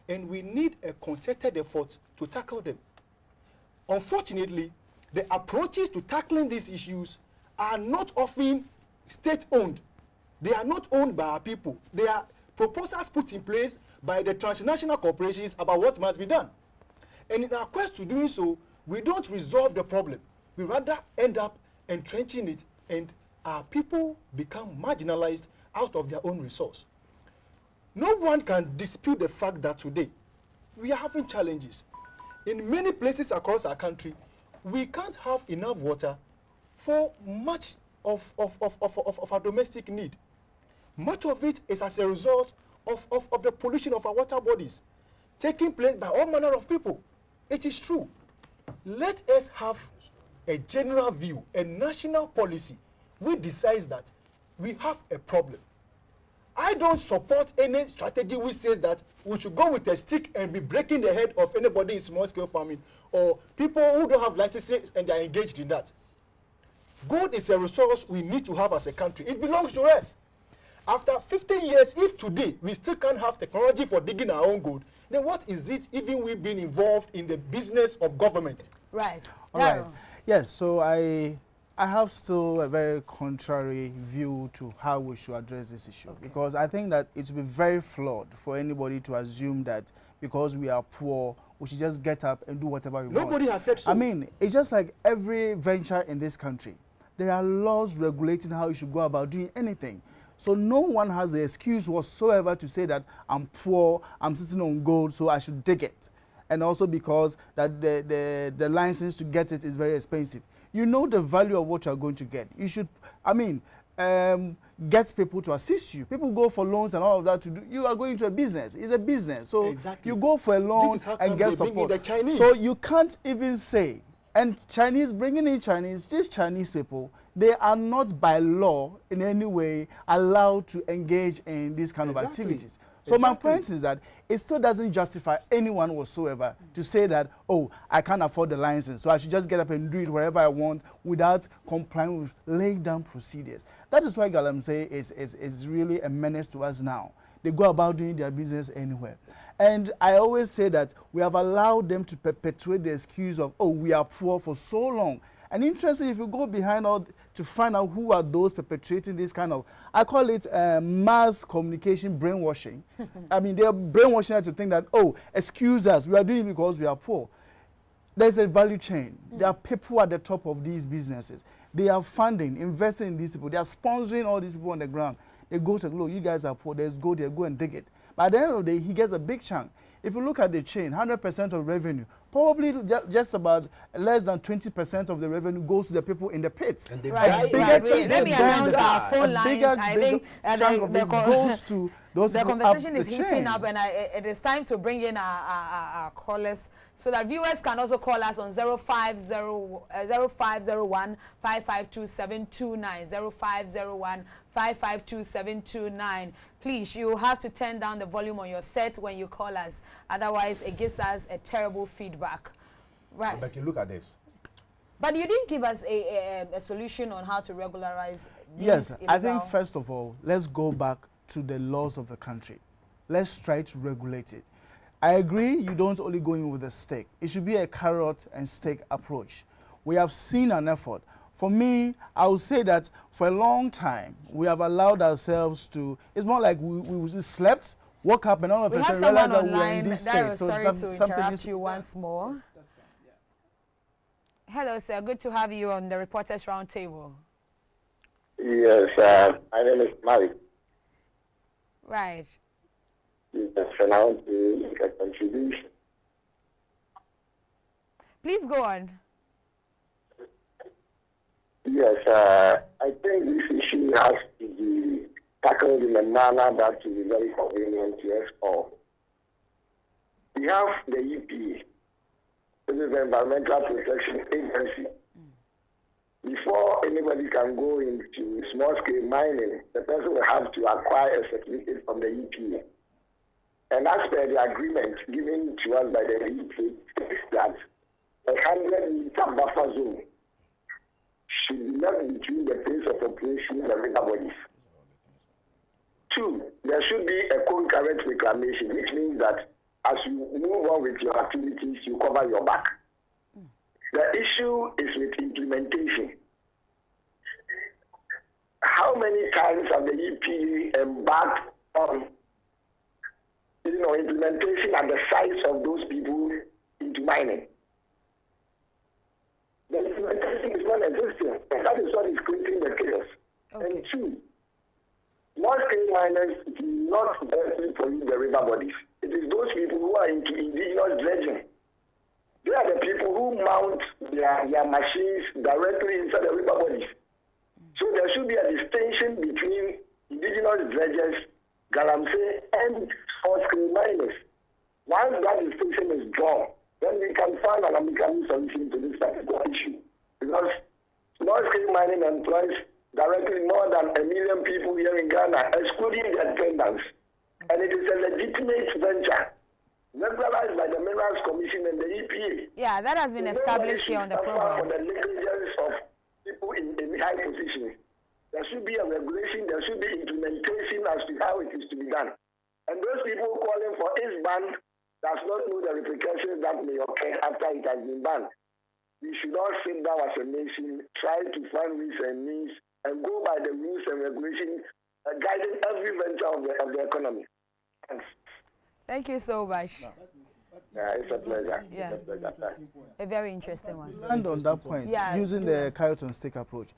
and we need a concerted effort to tackle them. Unfortunately, the approaches to tackling these issues are not often state-owned. They are not owned by our people. They are proposals put in place by the transnational corporations about what must be done. And in our quest to doing so, we don't resolve the problem. We rather end up entrenching it, and our people become marginalized out of their own resource. No one can dispute the fact that today we are having challenges. In many places across our country, we can't have enough water for much of our domestic need. Much of it is as a result of the pollution of our water bodies taking place by all manner of people. It is true. Let us have a general view, a national policy which decides that we have a problem. I don't support any strategy which says that we should go with a stick and be breaking the head of anybody in small-scale farming or people who don't have licenses and they are engaged in that. Gold is a resource we need to have as a country. It belongs to us. After 50 years, if today we still can't have technology for digging our own gold, then what is it even we've been involved in the business of government? Right. All right. Yes, so I have still a very contrary view to how we should address this issue, because I think that it would be very flawed for anybody to assume that because we are poor, we should just get up and do whatever we want. Nobody has said so. I mean, it's just like every venture in this country. There are laws regulating how you should go about doing anything. So no one has the excuse whatsoever to say that I'm poor, I'm sitting on gold, so I should dig it. And also because that the license to get it is very expensive. You know the value of what you are going to get. You should, I mean, get people to assist you. People go for loans and all of that to do. You are going to a business. It's a business. So you go for a loan and get support. So you can't even say, and Chinese, bringing in Chinese, these Chinese people, they are not by law in any way allowed to engage in these kind of activities. So my point is that it still doesn't justify anyone whatsoever to say that, oh, I can't afford the license, so I should just get up and do it wherever I want without complying with laying down procedures. That is why Galamsey is really a menace to us now. They go about doing their business anywhere. And I always say that we have allowed them to perpetuate the excuse of, oh, we are poor for so long. And interestingly, if you go behind all to find out who are those perpetrating this kind of, I call it mass communication brainwashing. I mean, they are brainwashing us to think that, oh, excuse us, we are doing it because we are poor. There's a value chain. There are people at the top of these businesses. They are funding, investing in these people. They are sponsoring all these people on the ground. They go to, look, you guys are poor, there's gold there, go and dig it. But at the end of the day, he gets a big chunk. If you look at the chain, 100% of revenue, probably just about less than 20% of the revenue goes to the people in the pits. And they Let me announce our phone lines. I think chunk of it goes to those the people conversation up is the heating chain. up, and it is time to bring in our callers so that viewers can also call us on 0501 552 729 0501 552 729. Please, you have to turn down the volume on your set when you call us. Otherwise, it gives us a terrible feedback. Right. Becky, look at this. But you didn't give us a solution on how to regularize these Yes, illegal... I think first of all, let's go back to the laws of the country. Let's try to regulate it. I agree you don't only go in with a stick. It should be a carrot and stick approach. We have seen an effort. For me, I would say that for a long time, we have allowed ourselves to, it's more like we slept, woke up, and all of a sudden realized that we're in this state. So sorry to interrupt you once more. That's fine, yeah. Hello, sir. Good to have you on the Reporters Roundtable. Yes, my name is Malik. Right. Yes, and I want to make a contribution. Please go on. Yes, I think this issue has to be tackled in a manner that will be very convenient to us all. We have the EPA, this is the Environmental Protection Agency. Before anybody can go into small-scale mining, the person will have to acquire a certificate from the EPA. And as per the agreement given to us by the EPA, is that a 100-meter buffer zone should be left between the place of operation and the river bodies. 2, there should be a concurrent reclamation, which means that as you move on with your activities, you cover your back. The issue is with implementation. How many times have the EPA embarked on implementation and the size of those people into mining? The implementation is non-existent, and that is what is creating the chaos. Okay. And 2, small-scale miners do not directly pollute the river bodies. It is those people who are into indigenous dredging. They are the people who mount their machines directly inside the river bodies. So there should be a distinction between indigenous dredgers, Galamsey, and small-scale miners. Once that distinction is drawn, then we can find an amicable solution to this particular issue. Because small-scale mining employs directly more than 1 million people here in Ghana, excluding the attendants. And it is a legitimate venture, regularized by the Minerals Commission and the EPA. Yeah, that has been established here on the program. For the negligence of people in high positions. There should be a regulation, there should be implementation as to how it is to be done. And those people calling for its ban does not know the repercussions that may occur after it has been banned. We should all sit down as a nation, try to find ways and means, and go by the rules and regulations guiding every venture of the economy. Thanks. Thank you so much. Yeah, it's a pleasure. Yeah. It's a pleasure. A very interesting one. And on that point, using the carrot and stick approach,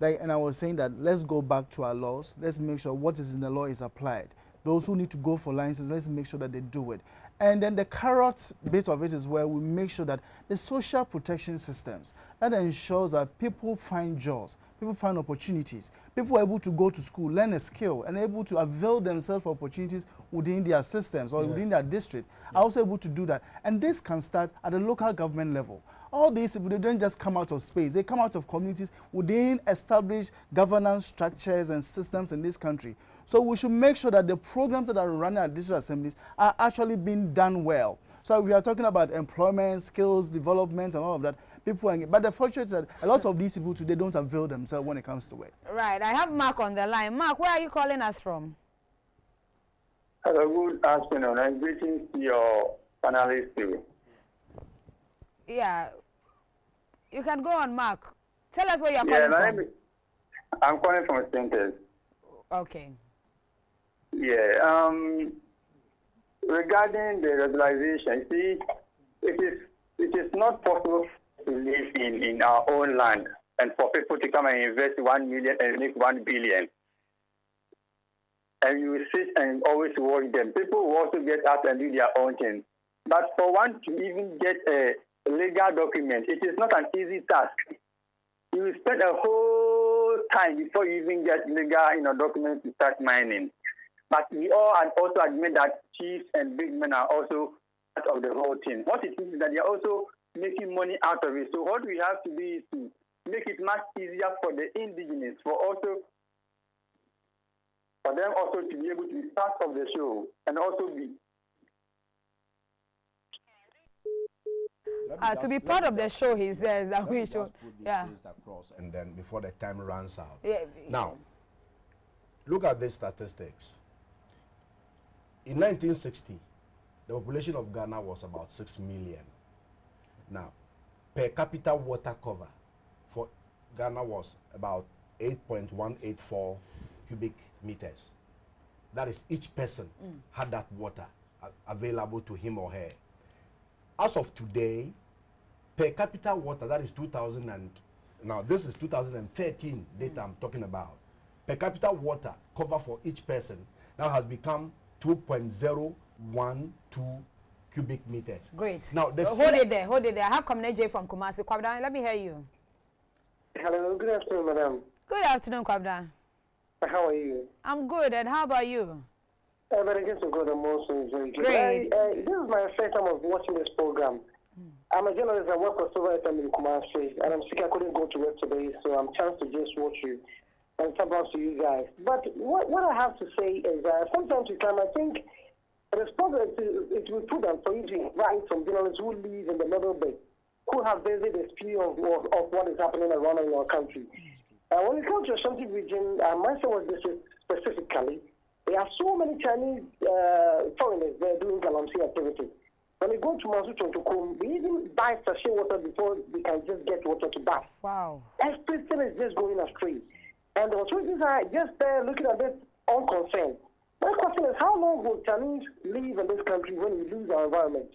and I was saying that let's go back to our laws. Let's make sure what is in the law is applied. Those who need to go for licenses, let's make sure that they do it. And then the carrot bit of it is where we make sure that the social protection systems, that ensures that people find jobs, people find opportunities, people are able to go to school, learn a skill, and able to avail themselves of opportunities within their systems or within their district, are also able to do that. And this can start at the local government level. All these people, they don't just come out of space, they come out of communities within established governance structures and systems in this country. So we should make sure that the programs that are running at district assemblies are actually being done well. So if we are talking about employment, skills, development, and all of that, people are engaged. But the fortunate is that a lot of these people today don't avail themselves when it comes to it. Right. I have Mark on the line. Mark, where are you calling us from? Hello, good afternoon. I'm greeting to your panelists too. Yeah. You can go on, Mark. Tell us where you're calling from. I'm calling from Centers. Okay. Yeah. Regarding the regularization, see, it is not possible to live in our own land and for people to come and invest 1 million and make 1 billion. And you sit and always worry them. People will also get out and do their own thing. But for one to even get a legal document, it is not an easy task. You will spend a whole time before you even get legal documents to start mining. But we all also admit that chiefs and big men are also part of the whole thing. What it means is that they are also making money out of it. So what we have to do is to make it much easier for the indigenous, for also for them also to be able to be part of the show and also be. To be part of the show, he says that we should. Yeah. Across and then before the time runs out. Yeah. Now, look at these statistics. In 1960, the population of Ghana was about 6 million. Now, per capita water cover for Ghana was about 8.184 cubic meters. That is, each person had that water available to him or her. As of today, per capita water, that is 2000 and now this is 2013 data I'm talking about. Per capita water cover for each person now has become 2.012 cubic meters. Great. Now, hold it there. I have Kwabena J from Kumasi. Kwabena, let me hear you. Hello, good afternoon, madam. Good afternoon, Kwabena. How are you? I'm good, and how about you? But I guess I'm good. I'm also very good. Great. This is my first time of watching this program. I'm a journalist. I work for Silver FM in Kumasi, and I'm sick. I couldn't go to work today, so I'm chance to just watch you and talk about to you guys. But what I have to say is that sometimes you can, I think, it is possible it will put them for you to write some journalists who live in the middle bit, who have basic experience of what is happening around in our country. When it comes to Ashanti region, myself was specifically, there are so many Chinese foreigners there doing Galamsey activity. When we go to Masucho to Kum, we even buy sachet water before we can just get water to bath. Wow. Everything is just going astray. And the authorities are just there looking at this unconcerned. My question is, how long will Chinese live in this country when we lose our environment?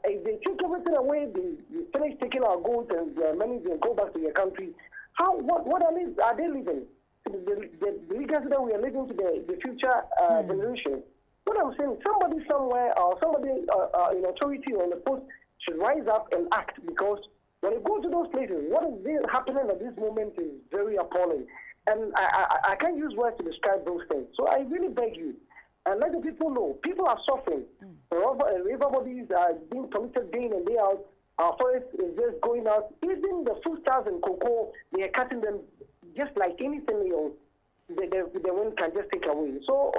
If they take everything away, they finish taking our goods and their money and go back to their country, what are they living? The legacy that we are living to the future generation. What I'm saying, somebody somewhere or somebody in authority or in the post should rise up and act, because when you go to those places, what is happening at this moment is very appalling. And I can't use words to describe those things. So I really beg you, and let the people know, people are suffering. River bodies are being polluted day in and day out. Our forest is just going out. Even the food stars and cocoa, they are cutting them just like anything else. The wind can just take away. So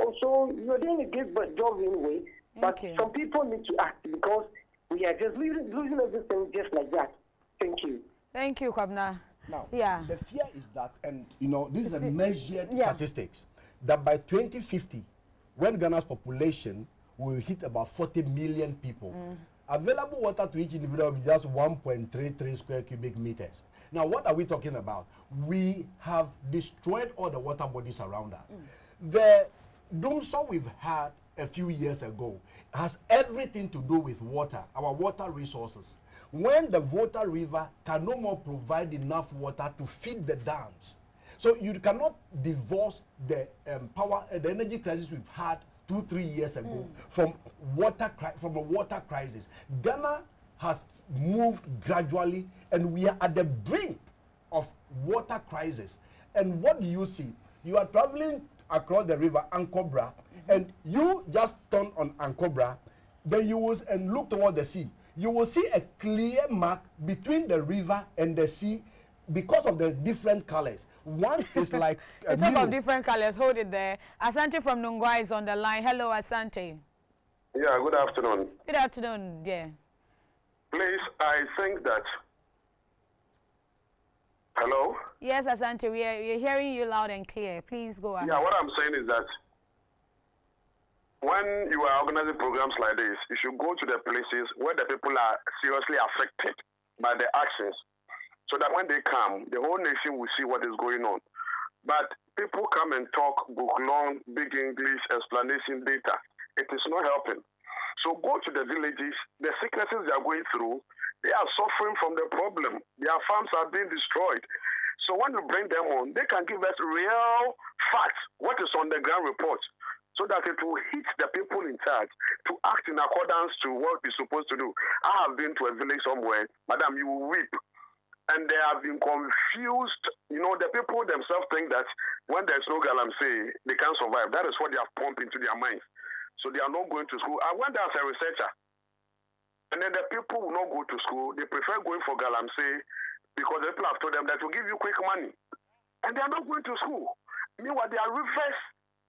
you're doing a good job anyway, but some people need to act, because we are just losing everything just like that. Thank you. Thank you, Kwabena. Now, yeah. The fear is that, and this is a measured statistics, that by 2050, when Ghana's population will hit about 40 million people, available water to each individual will be just 1.33 square cubic meters. Now, what are we talking about? We have destroyed all the water bodies around us. The doomsday we've had a few years ago has everything to do with water, our water resources. When the Volta River can no more provide enough water to feed the dams, so you cannot divorce the the energy crisis we've had 2-3 years ago from a water crisis. Ghana has moved gradually, and we are at the brink of water crisis. And what do you see? You are traveling across the river Ankobra, and you just turn on Ankobra, then you will and look toward the sea. You will see a clear mark between the river and the sea because of the different colors. One is like a talk of different colors. Hold it there. Asante from Nungwa is on the line. Hello, Asante. Yeah, good afternoon. Good afternoon, yeah. Please, I think that... Hello? Yes, Asante, we're hearing you loud and clear. Please go ahead. Yeah, what I'm saying is that when you are organizing programs like this, you should go to the places where the people are seriously affected by the actions, so that when they come, the whole nation will see what is going on. But people come and talk book long, big English, explanation data. It is not helping. So go to the villages, the sicknesses they are going through, they are suffering from the problem. Their farms are being destroyed. So when you bring them on, they can give us real facts, what is on the ground report, so that it will hit the people in charge to act in accordance to what we're supposed to do. I have been to a village somewhere, madam, you will weep. And they have been confused. The people themselves think that when there's no Galamsey, they can't survive. That is what they have pumped into their minds. So they are not going to school. I went there as a researcher. And then the people will not go to school. They prefer going for Galamsey because the people have told them that will give you quick money. And they are not going to school. Meanwhile, there are rivers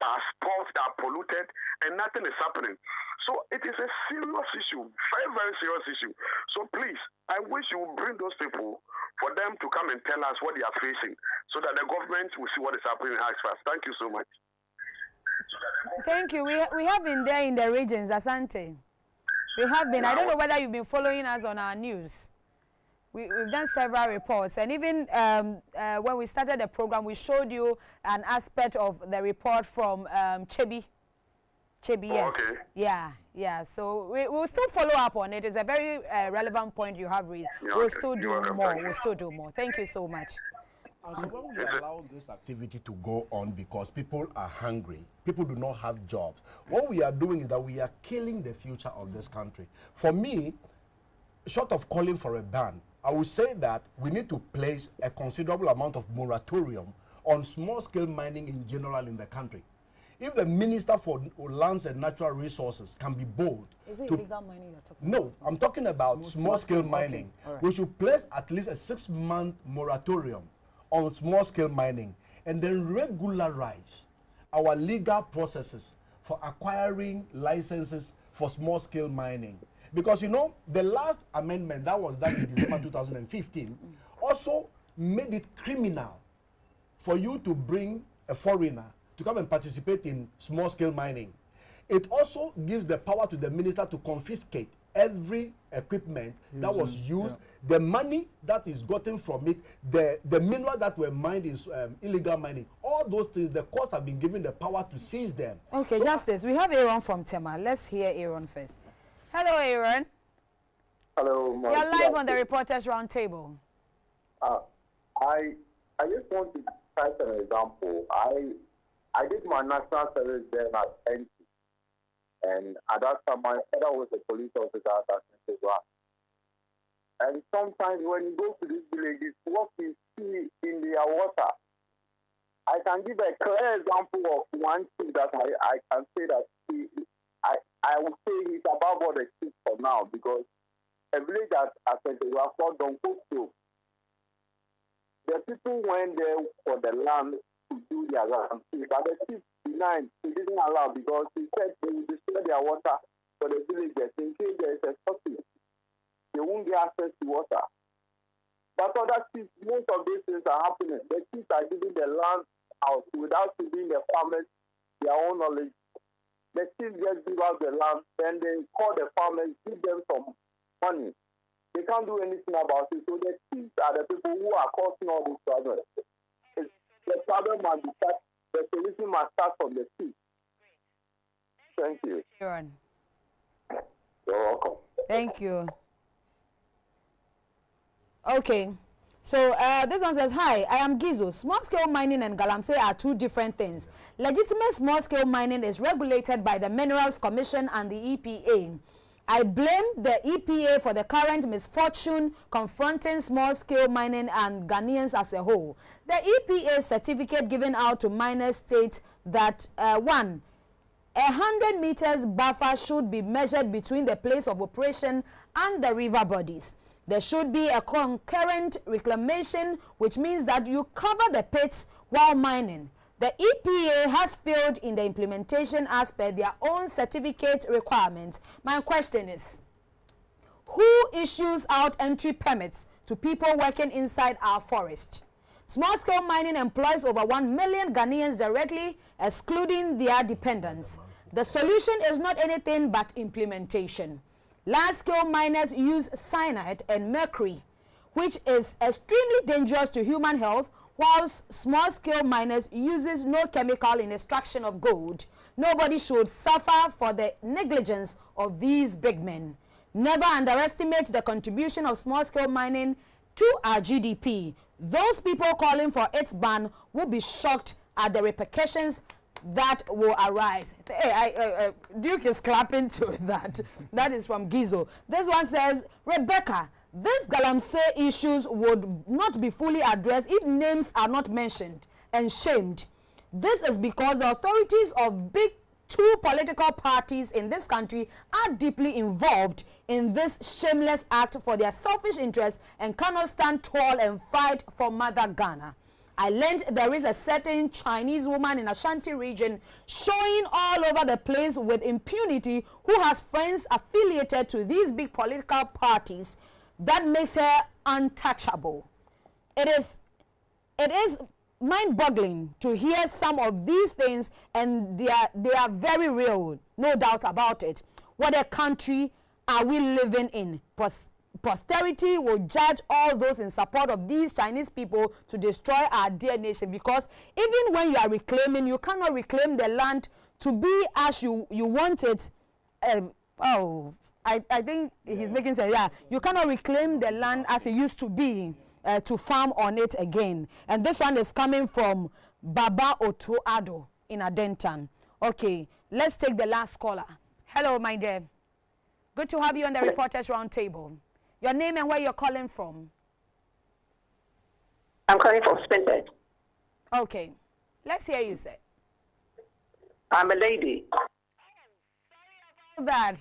sports that are polluted, and nothing is happening. So it is a serious issue, very, very serious issue. So please, I wish you would bring those people for them to come and tell us what they are facing so that the government will see what is happening in Halifax. Thank you so much. Thank you. We have been there in the regions, Asante. We have been. I don't know whether you've been following us on our news. We've done several reports, and even when we started the program, we showed you an aspect of the report from Chebi. Chebi, yes. Okay. Yeah. So we'll still follow up on it. It's a very relevant point you have raised. Yeah, we'll still do more. We'll still do more. Thank you so much. So when we allow this activity to go on because people are hungry, people do not have jobs, what we are doing is that we are killing the future of this country. For me, short of calling for a ban, I would say that we need to place a considerable amount of moratorium on small-scale mining in general in the country. If the Minister for Lands and Natural Resources can be bold... Is it illegal mining you're talking about? No, I'm talking about small-scale mining. Okay. Right. We should place at least a 6-month moratorium on small-scale mining and then regularize our legal processes for acquiring licenses for small-scale mining. Because, you know, the last amendment that was done in December 2015 also made it criminal for you to bring a foreigner to come and participate in small-scale mining. It also gives the power to the minister to confiscate every equipment that was used, the money that is gotten from it, the mineral that were mined in illegal mining, all those things, the courts have been given the power to seize them. Okay, so Justice, we have Aaron from Tema. Let's hear Aaron first. Hello, Aaron. Hello. You're live on the Reporters Roundtable. I just want to cite an example. I did my national service there at NT. And at that time, my father was a police officer at St. And sometimes when you go to these villages, what you see in their water, I can give a clear example of one thing that I can say that I would say he's above all the kids for now, because a village at St. called Donkoto, the people went there for the land to do their land, but the chief denied, he didn't allow, because he said they will destroy their water for the villagers in case there is a shortage. They won't get access to water. But other chiefs, most of these things are happening. The chiefs are giving the land out without giving the farmers their own knowledge. The chiefs just give out the land, then they call the farmers, give them some money. They can't do anything about it. So the chiefs are the people who are causing all these problems. The problem must be start, the solution must start from the chiefs. Thank you. You're welcome. Thank you. Okay. So this one says, hi, I am Gizo. Small-scale mining and Galamsey are two different things. Legitimate small-scale mining is regulated by the Minerals Commission and the EPA. I blame the EPA for the current misfortune confronting small-scale mining and Ghanaians as a whole. The EPA certificate given out to miners states that 1, 100 meters buffer should be measured between the place of operation and the river bodies. There should be a concurrent reclamation, which means that you cover the pits while mining. The EPA has failed in the implementation as per their own certificate requirements. My question is, who issues out entry permits to people working inside our forest? Small-scale mining employs over 1 million Ghanaians directly, excluding their dependents. The solution is not anything but implementation. Large-scale miners use cyanide and mercury, which is extremely dangerous to human health, whilst small-scale miners uses no chemical in extraction of gold. Nobody should suffer for the negligence of these big men. Never underestimate the contribution of small-scale mining to our GDP. Those people calling for its ban will be shocked at the repercussions that will arise. Hey, Duke is clapping to that. That is from Gizo. This one says, Rebecca, these Galamsey issues would not be fully addressed if names are not mentioned and shamed. This is because the authorities of big two political parties in this country are deeply involved in this shameless act for their selfish interests and cannot stand tall and fight for Mother Ghana. I learned there is a certain Chinese woman in Ashanti region showing all over the place with impunity who has friends affiliated to these big political parties that makes her untouchable. It is mind-boggling to hear some of these things, and they are very real, no doubt about it. What a country are we living in? Posterity will judge all those in support of these Chinese people to destroy our dear nation, because even when you are reclaiming, you cannot reclaim the land to be as you want it. I think he's making sense. Yeah, you cannot reclaim the land as it used to be to farm on it again. And this one is coming from Baba Otuado in Adentan. Okay, let's take the last caller. Hello, my dear. Good to have you on the Reporters Roundtable. Your name and where you're calling from? I'm calling from Spinbed. Okay. Let's hear you say. I'm a lady. That.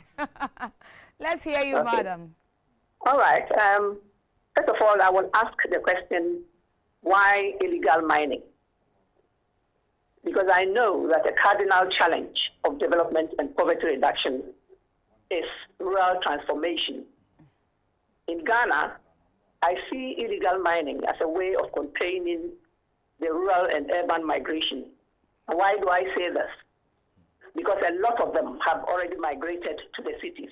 Let's hear you, okay. Madam. All right. First of all, I will ask the question, why illegal mining? Because I know that a cardinal challenge of development and poverty reduction is rural transformation. In Ghana, I see illegal mining as a way of containing the rural and urban migration. And why do I say this? Because a lot of them have already migrated to the cities,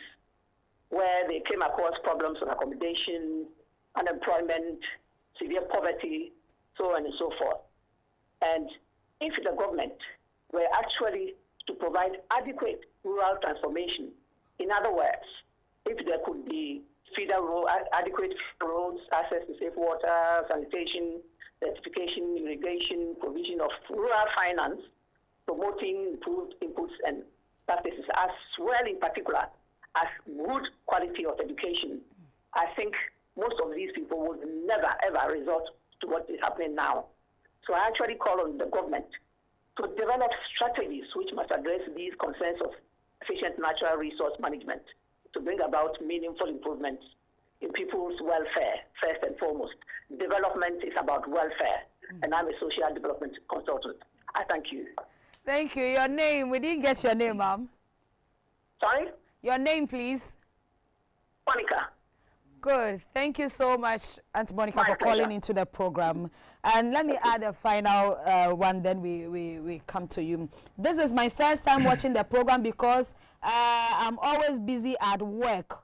where they came across problems of accommodation, unemployment, severe poverty, so on and so forth. And if the government were actually to provide adequate rural transformation, in other words, if there could be adequate roads, access to safe water, sanitation, certification, irrigation, provision of rural finance, promoting improved inputs and practices, as well in particular as good quality of education, I think most of these people would never ever resort to what is happening now. So I actually call on the government to develop strategies which must address these concerns of efficient natural resource management to bring about meaningful improvements in people's welfare, first and foremost. Development is about welfare, and I'm a social development consultant. I thank you. Thank you. Your name? We didn't get your name, ma'am. Sorry? Your name, please. Monica. Good. Thank you so much, Aunt Monica, for calling into the program. And let me add a final one, then we come to you. This is my first time watching the program because I'm always busy at work.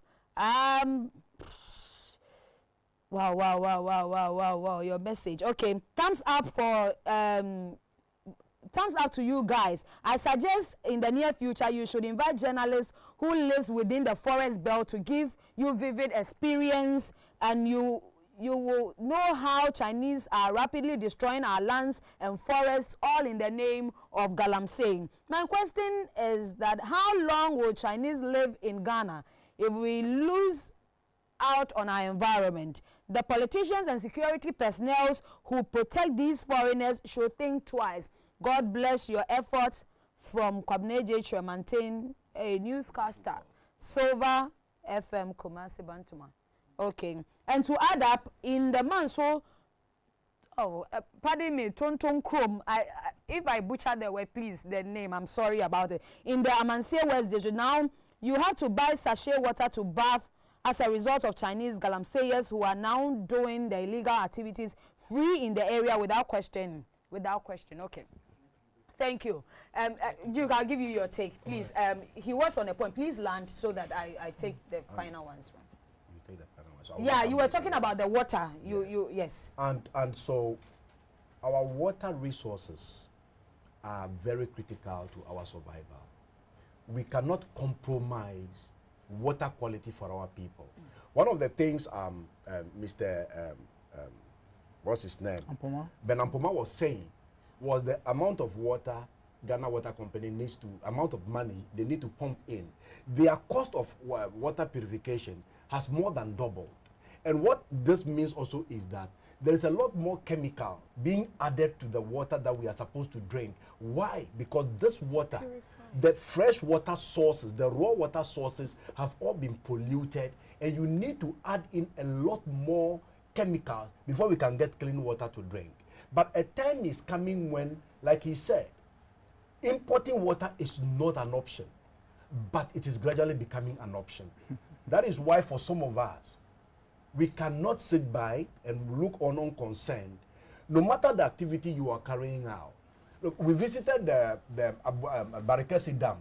Wow, your message. Okay, thumbs up for thumbs up to you guys. I suggest in the near future you should invite journalists who lives within the forest belt to give you vivid experience, and you will know how Chinese are rapidly destroying our lands and forests, all in the name of Galamsey. My question is that how long will Chinese live in Ghana if we lose out on our environment? The politicians and security personnel who protect these foreigners should think twice. God bless your efforts. From Kwabne J. Tremantin, a newscaster, Silver FM Kumasi Bantuma. Okay, and to add up, in the month, so, pardon me, Tonton Chrome, if I butcher the word, please, the name, I'm sorry about it. In the Amansia West District, now, you have to buy sachet water to bath as a result of Chinese Galamseyers who are now doing the illegal activities free in the area without question. Without question, okay. Thank you. Duke, I'll give you your take, please. He was on a point. Please land so that I take the final ones. You take the final ones. Yeah, you were talking about the water. Yes. And so, our water resources are very critical to our survival. We cannot compromise water quality for our people. One of the things Mr. What's his name? Ben Ampoma was saying was the amount of water Ghana Water Company needs to, amount of money they need to pump in. Their cost of water purification has more than doubled. And what this means also is that there is a lot more chemical being added to the water that we are supposed to drink. Why? Because this water, the fresh water sources, the raw water sources have all been polluted, and you need to add in a lot more chemicals before we can get clean water to drink. But a time is coming when, like he said, importing water is not an option, but it is gradually becoming an option. That is why for some of us, we cannot sit by and look on unconcerned, no matter the activity you are carrying out. Look, we visited the Barikesi Dam.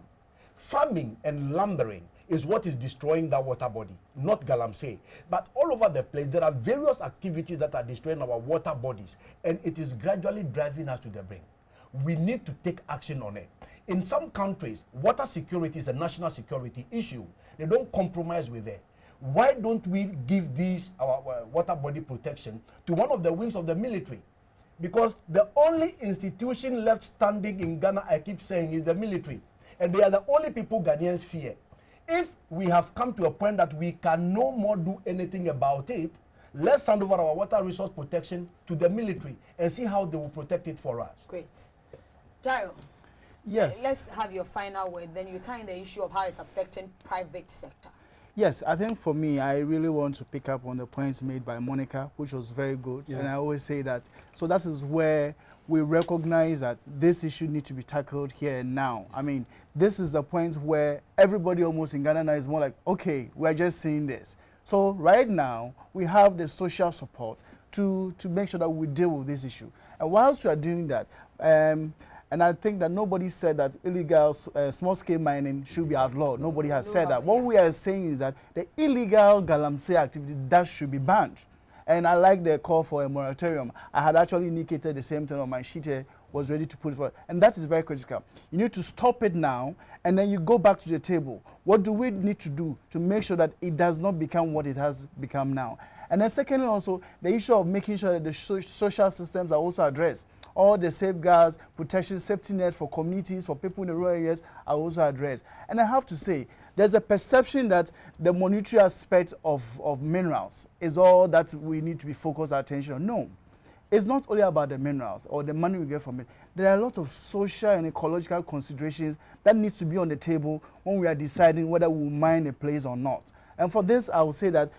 Farming and lumbering is what is destroying that water body, not Galamsey. But all over the place, there are various activities that are destroying our water bodies, and it is gradually driving us to the brink. We need to take action on it. In some countries, water security is a national security issue. They don't compromise with it. Why don't we give these, our water body protection, to one of the wings of the military? Because the only institution left standing in Ghana, I keep saying, is the military. And they are the only people Ghanaians fear. If we have come to a point that we can no more do anything about it, let's hand over our water resource protection to the military and see how they will protect it for us. Great. Dayo. Yes. Let's have your final word. Then you tie in the issue of how it's affecting private sector. Yes, I think for me, I really want to pick up on the points made by Monica, which was very good. Yeah. And I always say that. So that is where we recognize that this issue needs to be tackled here and now. I mean, this is the point where everybody almost in Ghana now is more like, okay, we're just seeing this. So right now, we have the social support to make sure that we deal with this issue. And whilst we are doing that, and I think that nobody said that illegal small-scale mining should be outlawed. Nobody has said that. What we are saying is that the illegal Galamsey activity, that should be banned. And I like the call for a moratorium. I had actually indicated the same thing on my sheet here, was ready to put it forward. And that is very critical. You need to stop it now, and then you go back to the table. What do we need to do to make sure that it does not become what it has become now? And then secondly also, the issue of making sure that the social systems are also addressed. All the safeguards, protection, safety net for communities, for people in the rural areas are also addressed. And I have to say, there's a perception that the monetary aspect of minerals is all that we need to be focused our attention on. No, it's not only about the minerals or the money we get from it. There are a lot of social and ecological considerations that need to be on the table when we are deciding whether we will mine a place or not. And for this, I will say that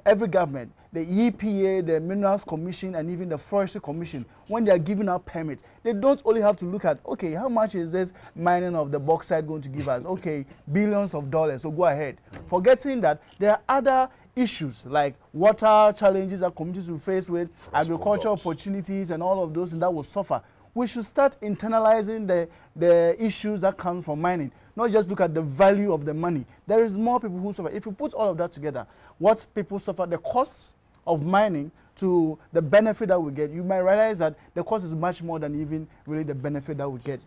every government, the EPA, the Minerals Commission, and even the Forestry Commission, when they are giving out permits, they don't only have to look at, okay, how much is this mining of the bauxite going to give us? Okay, billions of dollars, so go ahead. Forgetting that there are other issues like water challenges that communities will face with, agricultural opportunities, and all of those, and that will suffer. We should start internalizing the issues that come from mining. Not just look at the value of the money. There is more people who suffer. If you put all of that together, what people suffer, the costs of mining to the benefit that we get, you might realize that the cost is much more than even really the benefit that we get.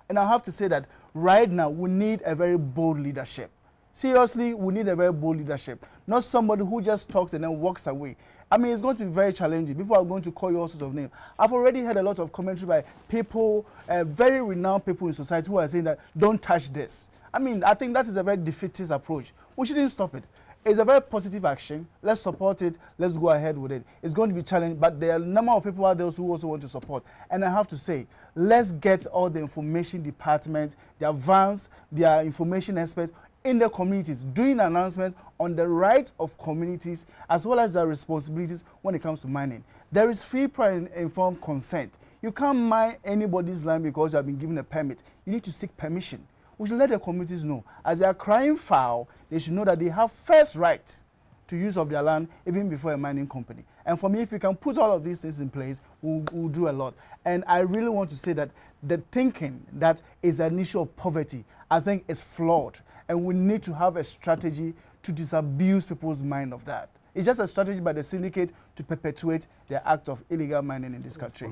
And I have to say that right now, we need a very bold leadership. Seriously, we need a very bold leadership. Not somebody who just talks and then walks away. I mean, it's going to be very challenging. People are going to call you all sorts of names. I've already heard a lot of commentary by people, very renowned people in society who are saying that, don't touch this. I mean, I think that is a very defeatist approach. We shouldn't stop it. It's a very positive action. Let's support it. Let's go ahead with it. It's going to be challenging, but there are a number of people out there who also want to support. And I have to say, let's get all the information department, the advanced, their information experts in the communities, doing announcements on the rights of communities as well as their responsibilities when it comes to mining. There is free, prior, and informed consent. You can't mine anybody's land because you have been given a permit. You need to seek permission. We should let the communities know. As they are crying foul, they should know that they have first right to use of their land even before a mining company. And for me, if we can put all of these things in place, we'll do a lot. And I really want to say that the thinking that is an issue of poverty, I think is flawed. And we need to have a strategy to disabuse people's mind of that. It's just a strategy by the syndicate to perpetuate the act of illegal mining in this country.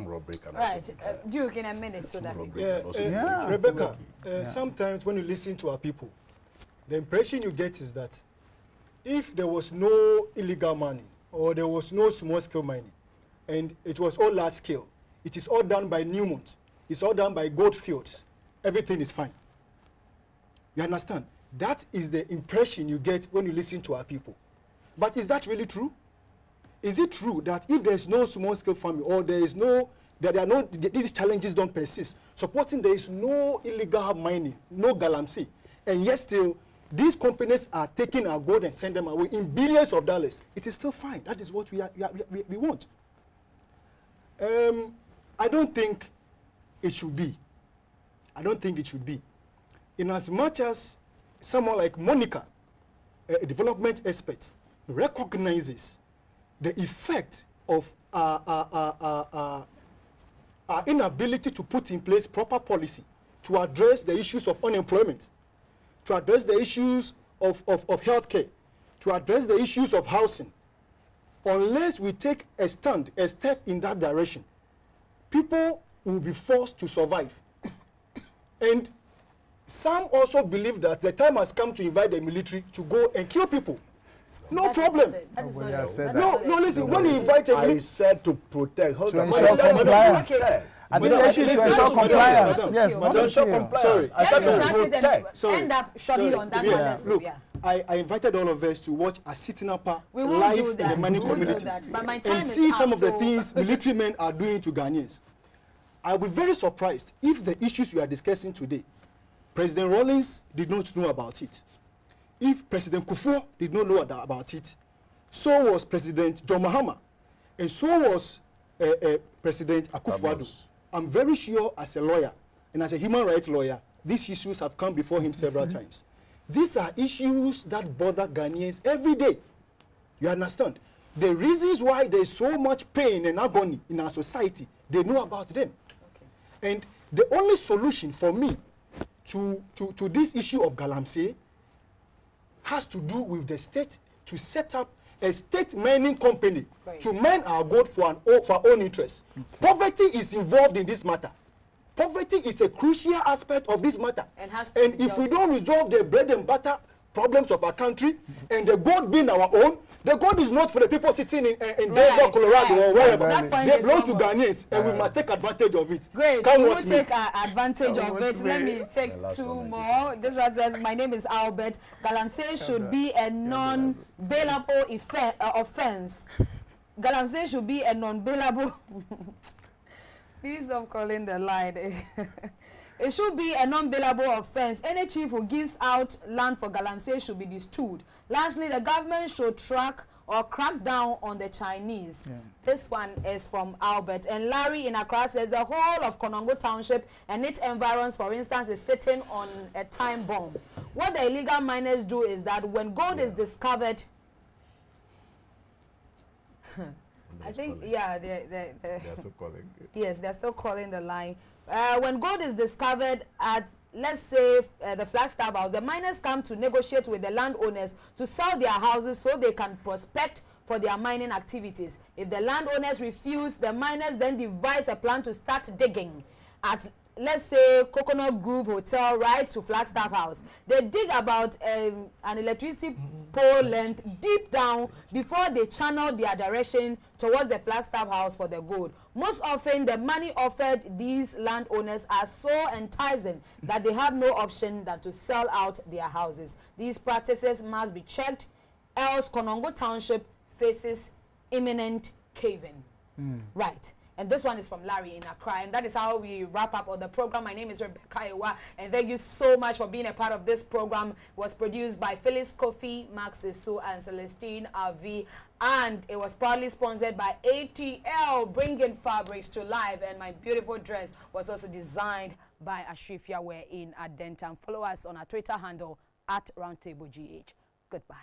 Right. Duke, in a minute so that Rebecca, sometimes when you listen to our people, the impression you get is that if there was no illegal mining or there was no small-scale mining and it was all large-scale, it is all done by Newmont, it's all done by Goldfields, everything is fine. You understand? That is the impression you get when you listen to our people. But is that really true? Is it true that if there's no small-scale farming or these challenges don't persist, supporting there is no illegal mining, no Galamsey, and yet still these companies are taking our gold and send them away in billions of dollars, it is still fine. That is what we want. I don't think it should be. I don't think it should be. In as much as someone like Monica, a development expert, recognizes the effect of our inability to put in place proper policy to address the issues of unemployment, to address the issues of healthcare, to address the issues of housing. Unless we take a stand, a step in that direction, people will be forced to survive. And some also believe that the time has come to invite the military to go and kill people. No problem. No, listen, when you invite a military... I said to protect. To ensure compliance. I think the issue is to ensure compliance. Yes, to ensure compliance. I said to protect. End up shortly on that one. Look, I invited all of us to watch a sitting up live in the mining communities and see some of the things military men are doing to Ghanaians. I'll be very surprised if the issues we are discussing today, President Rawlings did not know about it. If President Kufuor did not know about it, so was President John Mahama, and so was President Akufo-Addo. I'm very sure as a lawyer and as a human rights lawyer, these issues have come before him several times. These are issues that bother Ghanaians every day. You understand? The reasons why there is so much pain and agony in our society, they know about them. Okay. And the only solution for me to this issue of Galamsey has to do with the state to set up a state mining company to mine our gold for our own interests. Okay. Poverty is involved in this matter. Poverty is a crucial aspect of this matter. And if we don't resolve the bread and butter problems of our country, and the gold being our own, the gold is not for the people sitting in Denver, Colorado, or wherever. They belong to Ghanaians, and we must take advantage of it. Great. We will take advantage of it. Let me take two more. This one says, my name is Albert. Galamsey should be a non-bailable offense. Galamsey should be a non-bailable... Please stop calling the line. It should be a non-bailable offense. Any chief who gives out land for Galamsey should be destood. Lastly, the government should track or crack down on the Chinese. Yeah. This one is from Albert. And Larry in Accra says the whole of Konongo Township and its environs, for instance, is sitting on a time bomb. What the illegal miners do is that when gold is discovered... I think, yeah, they're still calling. Yes, they're still calling the line. When gold is discovered at, let's say, the Flagstaff House, the miners come to negotiate with the landowners to sell their houses so they can prospect for their mining activities. If the landowners refuse, the miners then devise a plan to start digging at, let's say, Coconut Grove Hotel right to Flagstaff House. They dig about an electricity pole length deep down before they channel their direction towards the Flagstaff House for the gold. Most often, the money offered these landowners are so enticing that they have no option than to sell out their houses. These practices must be checked, else Konongo Township faces imminent cave-in. Right. And this one is from Larry in Accra. And that is how we wrap up on the program. My name is Rebecca Ewa. And thank you so much for being a part of this program. It was produced by Phyllis Kofi, Max Isu, and Celestine Avi. And it was proudly sponsored by ATL, bringing fabrics to life. And my beautiful dress was also designed by Ashrifia We're in Adentan. Follow us on our Twitter handle @RoundtableGH. Goodbye.